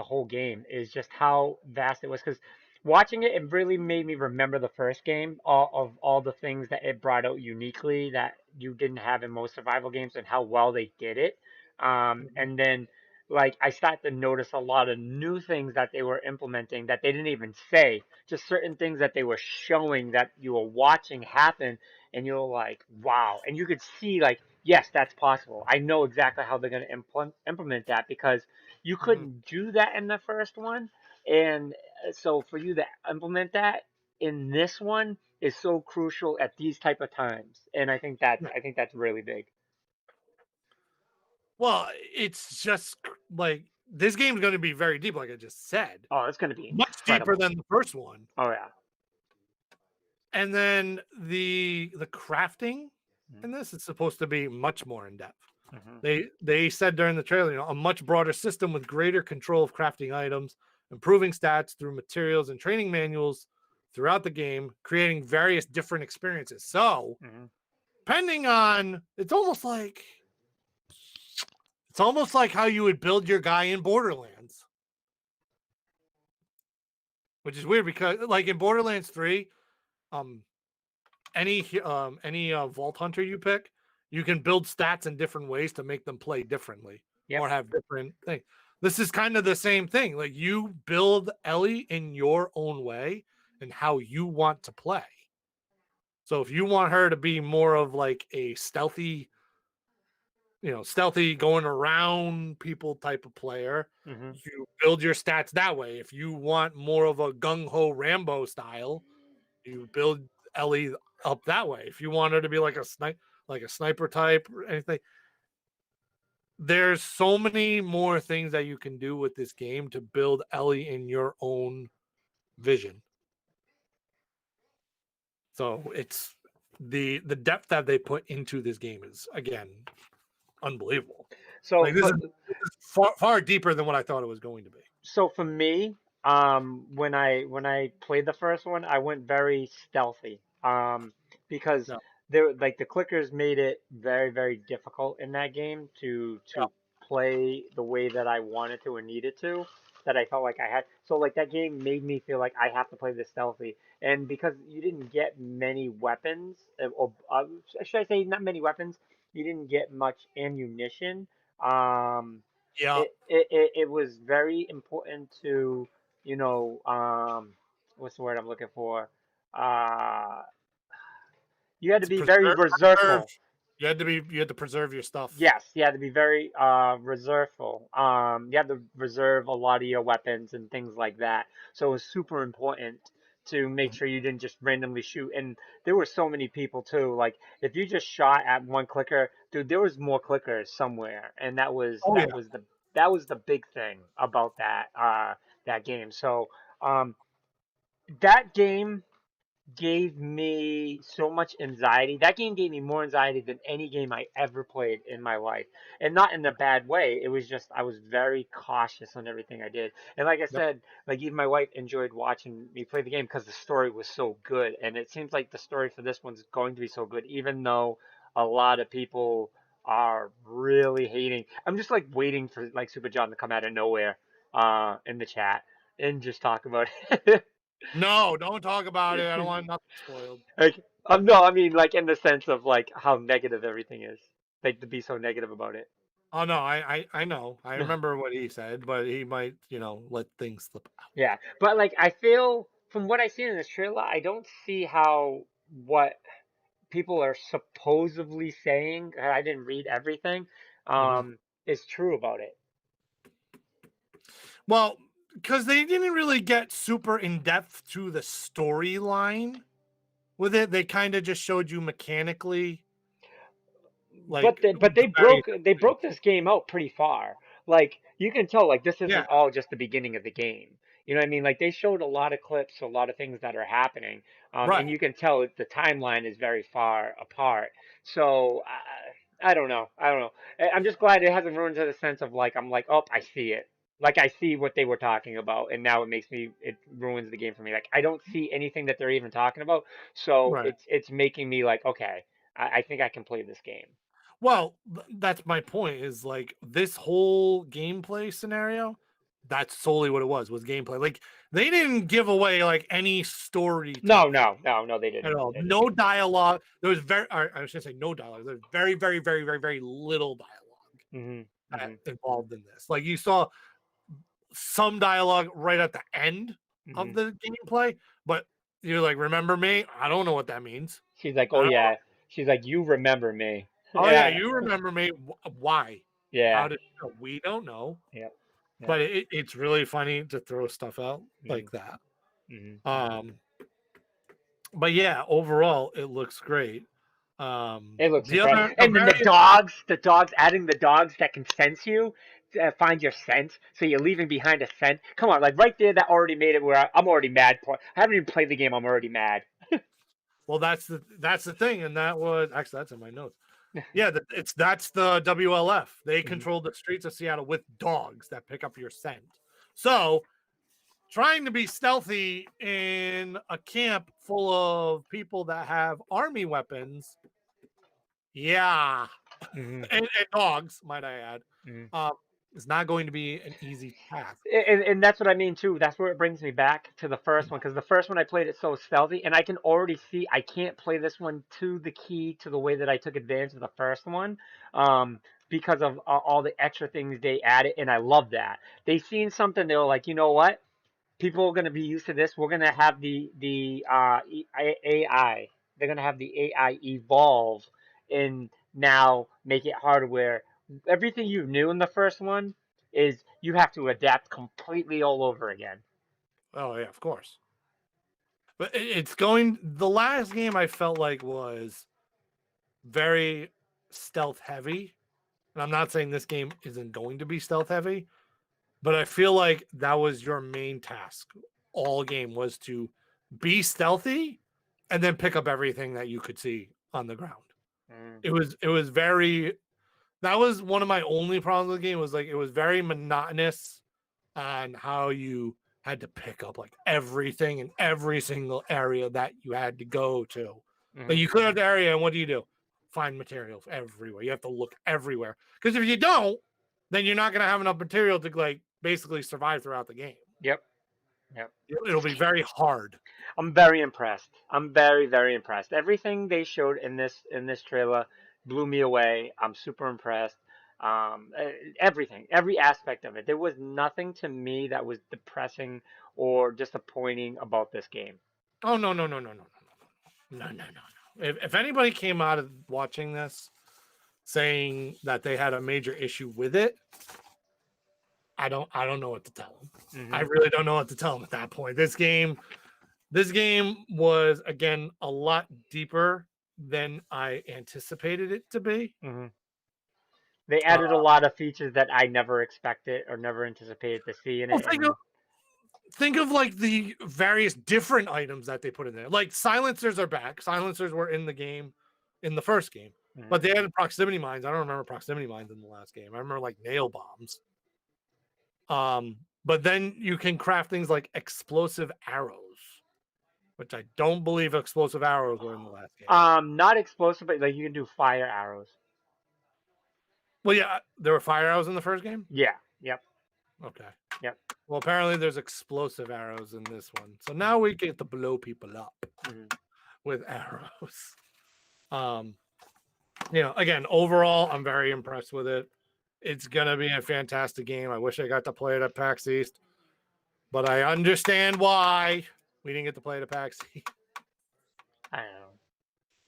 whole game is just how vast it was. Because watching it, it really made me remember the first game, all of all the things that it brought out uniquely that you didn't have in most survival games, and how well they did it. And then like I started to notice a lot of new things that they were implementing that they didn't even say, just certain things that they were showing that you were watching happen, and you're like, wow. And you could see like, yes, that's possible. I know exactly how they're going to implement that, because you Mhm. couldn't do that in the first one. And so for you to implement that in this one is so crucial at these type of times. And I think that's really big. Well, it's just like this game's going to be very deep, like I just said, Oh, it's going to be much deeper incredible. than the first one. Oh yeah. And then the crafting in this is supposed to be much more in depth. Mm-hmm. They said during the trailer, a much broader system with greater control of crafting items, improving stats through materials and training manuals throughout the game, creating various different experiences. So, Mm-hmm. depending on, it's almost like how you would build your guy in Borderlands, which is weird because like in Borderlands 3, um any vault hunter you pick, you can build stats in different ways to make them play differently Yep. or have different things. This is kind of the same thing. Like you build Ellie in your own way and how you want to play. So if you want her to be more of like a stealthy going around people type of player, Mm-hmm. you build your stats that way. If you want more of a gung ho Rambo style, you build Ellie up that way. If you want her to be like a sniper type or anything, there's so many more things that you can do with this game to build Ellie in your own vision. So it's the depth that they put into this game is again unbelievable. So Like this for is far, far deeper than what I thought it was going to be. So for me, when I played the first one, I went very stealthy, because Yeah, there like the clickers made it very very difficult in that game yeah, to play the way that I wanted to and needed to. That I felt like I had. So like that game made me feel like I have to play this stealthy, and because you didn't get many weapons, or should I say not many weapons, you didn't get much ammunition. Um, yeah. it was very important to, you know, what's the word I'm looking for? Uh, you had to To be very preserve resourceful. You had to preserve your stuff. Yes, you had to be very reserveful. You had to reserve a lot of your weapons and things like that. So it was super important to make sure you didn't just randomly shoot. And there were so many people too. Like if you just shot at one clicker, dude, there was more clickers somewhere, and that was Oh yeah. that was the big thing about that game. So that game gave me so much anxiety. That game gave me more anxiety than any game I ever played in my life. And not in a bad way. It was just I was very cautious on everything I did. And like I Yep. said, like even my wife enjoyed watching me play the game because the story was so good. And it seems like the story for this one's going to be so good, even though a lot of people are really hating. I'm just like waiting for like Super John to come out of nowhere in the chat and just talk about it. No, don't talk about it. I don't want nothing spoiled. Like, no, I mean, like in the sense of like how negative everything is. Like to be so negative about it. Oh no, I know. I remember what he said, but he might, let things slip out. Yeah, but like I feel from what I see in this trailer, I don't see how what people are supposedly saying. I didn't read everything. Mhm. Is true about it. Well, because they didn't really get super in depth to the storyline with it. They kind of just showed you mechanically, like But the various they things. broke this game out pretty far. Like you can tell like this Yeah, isn't all just the beginning of the game. You know what I mean? Like they showed a lot of clips, a lot of things that are happening, and right. you can tell the timeline is very far apart. So I don't know. I don't know. I'm just glad it hasn't ruined to the sense of like I'm like oh I see it. Like I see what they were talking about, and now it ruins the game for me. Like I don't see anything that they're even talking about, so Right. it's making me like okay, I think I can play this game. Well, that's my point is like this whole gameplay scenario, that's solely what it was gameplay. Like they didn't give away like any No, storytelling no, no, no, they at didn't. all. They didn't. No dialogue. There was very, or I should say no dialogue. There's very, very, very, very, very little dialogue Mhm. Mhm. involved in this. Like you saw some dialogue right at the end of Mhm. the gameplay, but you're like, remember me? I don't know what that means. She's like, I "Oh don't yeah." She's like, "You remember me?" Oh yeah, Yeah. you remember me. Why? How Yeah. did you know? We don't know. Yep. Yep. But it's really funny to throw stuff out Mhm. like that. Mhm. Um, but yeah, overall it looks great. It looks The incredible. other, the And then very the dogs, adding the dogs that can sense you, find your scent, so you're leaving behind a scent. Come on, like right there, that already made it where I'm already mad. I haven't even played the game. I'm already mad. well, that's the thing, and that was actually that's in my notes. Yeah, that's the WLF. They Mhm. control the streets of Seattle with dogs that pick up your scent. So trying to be stealthy in a camp full of people that have army weapons, yeah, Mhm. and dogs, might I add, Mhm. um, is not going to be an easy task. And that's what I mean too. That's where it brings me back to the first one because the first one I played it so stealthy, and I can already see I can't play this one to the key to the way that I took advantage of the first one, because of all the extra things they added, and I love that they seen something they were like, you know what, people are going to be used to this. We're going to have AI. They're going to have the AI evolve and now make it harder. Where everything you knew in the first one is you have to adapt completely all over again. Oh yeah, of course. But it's going. The last game I felt like was very stealth heavy, and I'm not saying this game isn't going to be stealth heavy, but I feel like that was your main task all game was to be stealthy and then pick up everything that you could see on the ground. Mm, It was very that was one of my only problems with the game was like it was very monotonous on how you had to pick up like everything in every single area that you had to go to. Like hmm you clear out the area and what do? Find materials everywhere. You have to look everywhere. Because if you don't, then you're not gonna have enough material to like basically survive throughout the game. Yep. Yep. It'll be very hard. I'm very impressed. I'm very, very impressed. Everything they showed in this trailer blew me away. I'm super impressed. Everything, every aspect of it. There was nothing to me that was depressing or disappointing about this game. Oh no. No. If anybody came out of watching this saying that they had a major issue with it, I don't know what to tell them. I really don't know what to tell them at that point. This game was again a lot deeper than I anticipated it to be. They added a lot of features that I never expected or never anticipated to see in it. Think of like the various different items that they put in there. Like silencers are back. Silencers were in the game in the first game, but they added proximity mines. I don't remember proximity mines in the last game. I remember like nail bombs. But then you can craft things like explosive arrows, which I don't believe explosive arrows were in the last game. Not explosive, but like you can do fire arrows. Well, yeah, there were fire arrows in the first game. Yeah. Yep. Okay. Yep. Well, apparently there's explosive arrows in this one, so now we get to blow people up with arrows. Again, overall, I'm very impressed with it. It's gonna be a fantastic game. I wish I got to play it at PAX East, but I understand why we didn't get to play it at PAX East. I don't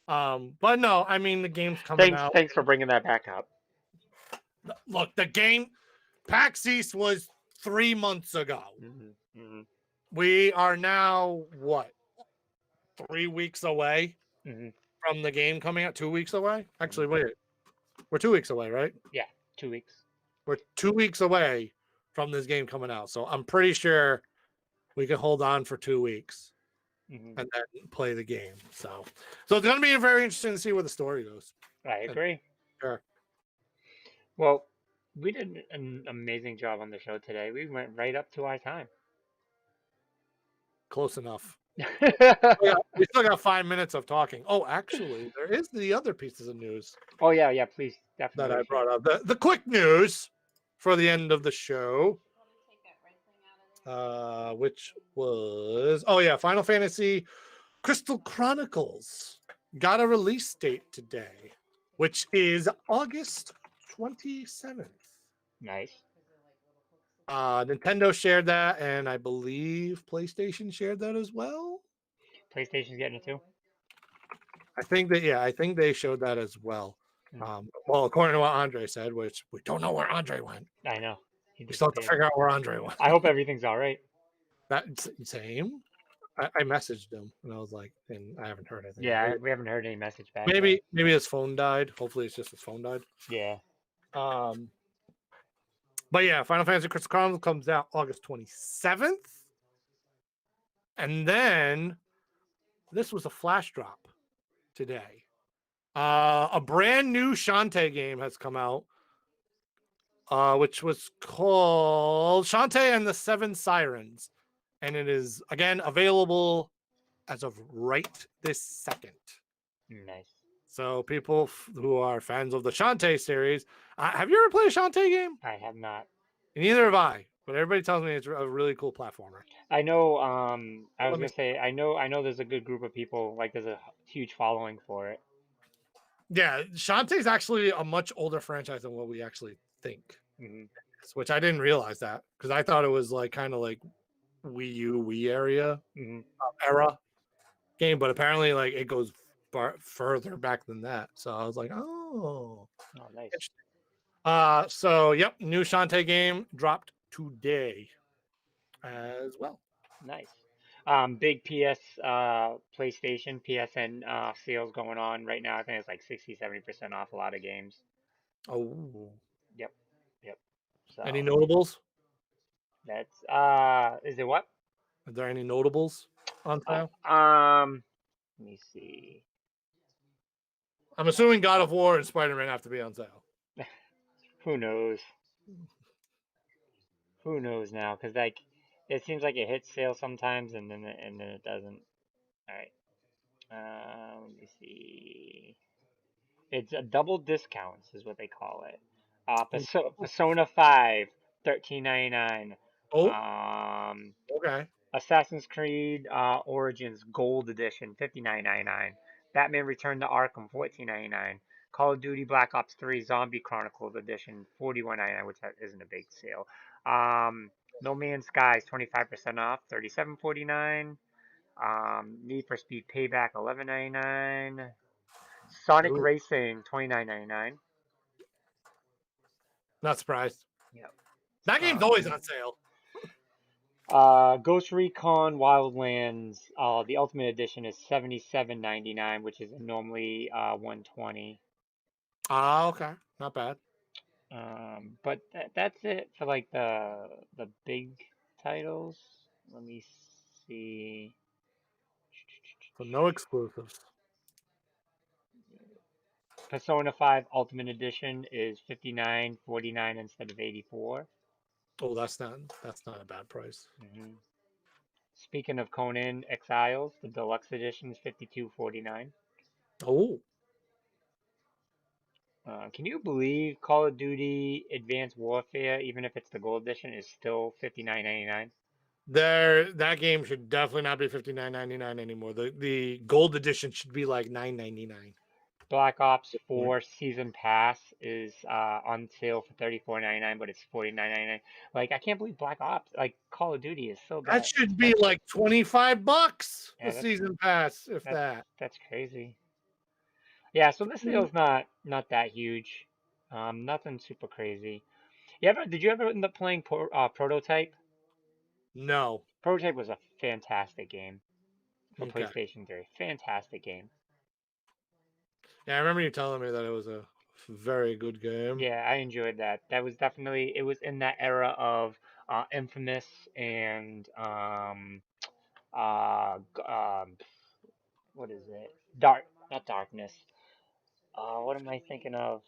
know. But no, I mean the game's coming out. Thanks for bringing that back up. Look, the game PAX East was 3 months ago. We are now what? 3 weeks away from the game coming out. 2 weeks away? Actually, wait. We're 2 weeks away, right? Yeah, 2 weeks. We're 2 weeks away from this game coming out. So I'm pretty sure we can hold on for 2 weeks and then play the game. So it's going to be very interesting to see where the story goes. I agree. Sure. Well, we did an amazing job on the show today. We went right up to our time. Close enough. We still got 5 minutes of talking. Oh, actually, there is the other pieces of news. Oh yeah, please, definitely. That I brought up. The quick news for the end of the show. Which was Final Fantasy Crystal Chronicles got a release date today, which is August 27th. Nice. Nintendo shared that, and I believe PlayStation shared that as well. PlayStation's getting it too. I think they showed that as well. Well, according to what Andre said, which we don't know where Andre went. I know. We still have to figure out where Andre went. I hope everything's all right. That's same. I messaged him and I was like, and I haven't heard anything. Yeah, we haven't heard any message back. Maybe his phone died. Hopefully, it's just his phone died. Yeah. But yeah, Final Fantasy Crystal Chronicles comes out August 27th, and then this was a flash drop today. A brand new Shantae game has come out, which was called Shantae and the Seven Sirens, and it is again available as of right this second. Nice. So people who are fans of the Shantae series, have you ever played a Shantae game? I have not. Neither have I, but everybody tells me it's a really cool platformer. I know. I was gonna say I know. There's a good group of people. Like there's a huge following for it. Yeah, Shantae's actually a much older franchise than what we actually think, which I didn't realize that because I thought it was like kind of like Wii U, Wii era game, but apparently like it goes further back than that. So I was like, oh nice. So yep, new Shantae game dropped today as well. Nice. Big PlayStation, PSN sales going on right now. I think it's like 60-70% off a lot of games. Oh. Yep. So any notables? That's is it what? Are there any notables on sale? Let me see. I'm assuming God of War and Spider-Man have to be on sale. Who knows? Who knows now? Because like it seems like it hits sale sometimes and then it doesn't. All right. Let me see. It's a double discounts is what they call it. Persona 5, $13.99. Oh. Okay. Assassin's Creed Origins Gold Edition, $59.99. Batman Return to Arkham, $14.99. Call of Duty Black Ops 3 Zombie Chronicles Edition, $41.99, which isn't a big sale. No Man's Sky is 25% off, $37.49. Need for Speed Payback, $11.99. Sonic Racing, $29.99. Not surprised. Yep. That game's always on sale. Ghost Recon Wildlands, the Ultimate Edition is $77.99, which is normally $120. Ah, okay. Not bad. But that's it for like the big titles. Let me see. So no exclusives. Persona 5 Ultimate Edition is $59.49 instead of 84. Oh, that's not a bad price. Hmm. Speaking of Conan Exiles, the deluxe edition is $52.49. Oh, Can you believe Call of Duty Advanced Warfare, even if it's the gold edition, is still $59.99? that game should definitely not be $59.99 anymore. The gold edition should be like $9.99. Black Ops Good point. 4 Season Pass is on sale for $34.99, but it's $49.99. Like, I can't believe Black Ops, like Call of Duty, is still That that should be expensive. like $25 Yeah, a season pass, if that's that. that's crazy. Yeah, so this sale's not that huge. Nothing super crazy. Did you ever end up playing Prototype? No. Prototype was a fantastic game for Okay. PlayStation 3. Fantastic game. Yeah, I remember you telling me that it was a very good game. Yeah, I enjoyed that. That was definitely it was in that era of Infamous and what is it? Not Darkness. What am I thinking of?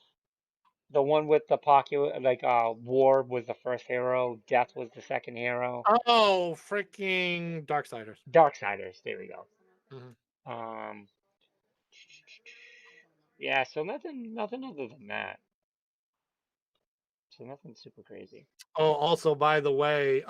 The one with the popular like War was the first hero, Death was the second hero. Oh, freaking Darksiders. Darksiders, there we go. Mhm. Um, yeah, so nothing other than that. So nothing super crazy. Oh, also, by the way,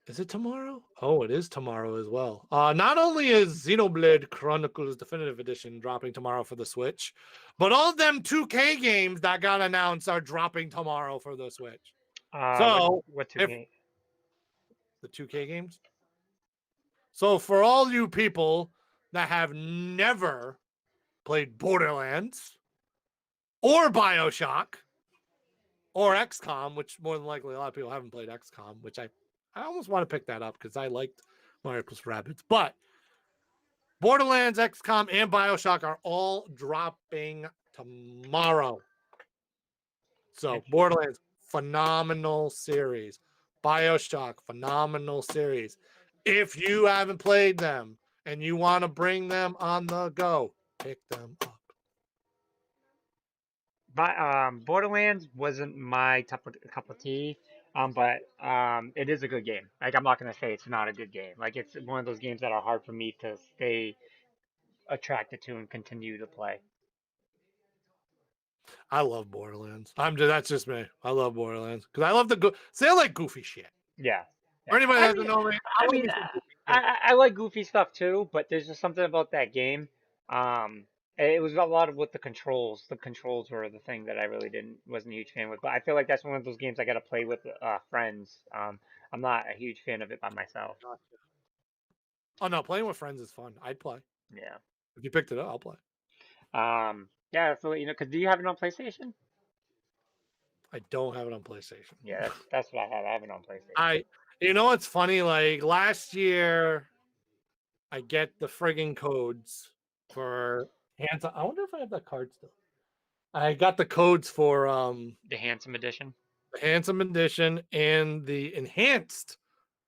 is it tomorrow? Oh, it is tomorrow as well. Not only is Xenoblade Chronicles Definitive Edition dropping tomorrow for the Switch, but all them 2K games that got announced are dropping tomorrow for the Switch. So, What two if game? the 2K games. So, for all you people that have never played Borderlands or BioShock or XCOM, which more than likely a lot of people haven't played XCOM, which I almost want to pick that up because I liked Mario plus Rabbids. But Borderlands, XCOM, and BioShock are all dropping tomorrow. So Borderlands, phenomenal series. BioShock, phenomenal series. If you haven't played them and you want to bring them on the go, pick them up. Borderlands wasn't my cup of tea, but it is a good game. Like I'm not gonna say it's not a good game. Like it's one of those games that are hard for me to stay attracted to and continue to play. I love Borderlands. That's just me. I love Borderlands because I love I like goofy shit. Yeah, yeah. For anybody I that doesn't mean, know me, I I love mean, me some goofy shit. I like goofy stuff too, but there's just something about that game. It was a lot of with the controls. The controls were the thing that I really wasn't a huge fan with. But I feel like that's one of those games I got to play with friends. I'm not a huge fan of it by myself. Gotcha. Oh no, playing with friends is fun. I'd play. Yeah. If you picked it up, I'll play. Yeah. So cause do you have it on PlayStation? I don't have it on PlayStation. Yeah, that's what I have. I have it on PlayStation. You know what's funny? Like last year, I get the frigging codes for hands. I wonder if I have that card still. I got the codes for The Handsome Edition. the Handsome Edition and the enhanced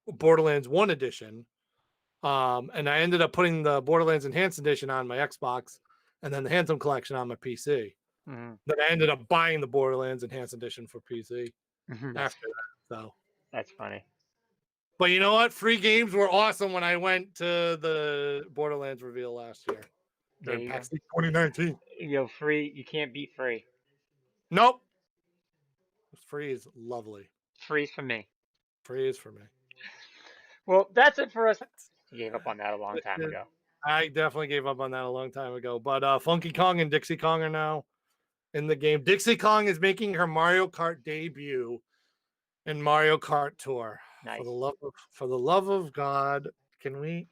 Borderlands 1 edition. And I ended up putting the Borderlands Enhanced Edition on my Xbox and then the Handsome Collection on my PC. Mm-hmm. Then I ended up buying the Borderlands Enhanced Edition for PC That's after that. So, that's funny. but you know what? Free games were awesome when I went to the Borderlands reveal last year There during you go. PAX 2019. Free. You can't beat free. Nope. Free is lovely. Free's for me. Free is for me. Well, that's it for us. I gave up on that a long time ago. I definitely gave up on that a long time ago. But Funky Kong and Dixie Kong are now in the game. Dixie Kong is making her Mario Kart debut in Mario Kart Tour. Nice. For the love of God, can we?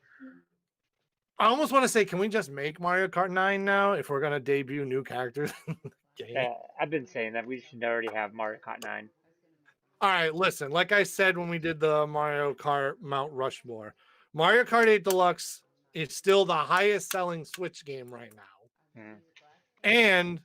I almost want to say, can we just make Mario Kart 9 now if we're gonna debut new characters in the game. I've been saying that we should already have Mario Kart 9. All right, listen. Like I said when we did the Mario Kart Mount Rushmore, Mario Kart 8 Deluxe is still the highest selling Switch game right now, Mm, and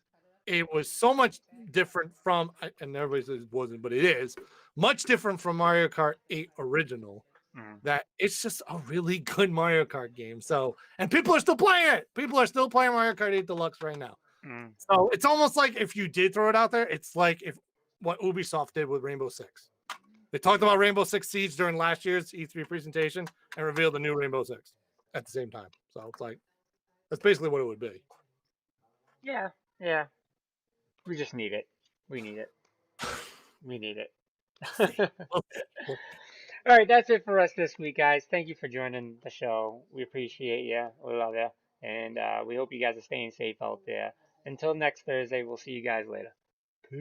it was so much different from, and everybody says it wasn't, but it is much different from Mario Kart 8 Original. mm, That it's just a really good Mario Kart game. So, and people are still playing it. People are still playing Mario Kart 8 Deluxe right now. mm, So it's almost like if you did throw it out there, it's like if what Ubisoft did with Rainbow Six. They talked about Rainbow Six Siege during last year's E3 presentation and revealed the new Rainbow Six at the same time. So it's like that's basically what it would be. yeah, yeah. We just need it. We need it. We need it. We'll see. We'll All right, that's it for us this week, guys. Thank you for joining the show. We appreciate you. We love you. And we hope you guys are staying safe out there. Until next Thursday, we'll see you guys later. Peace.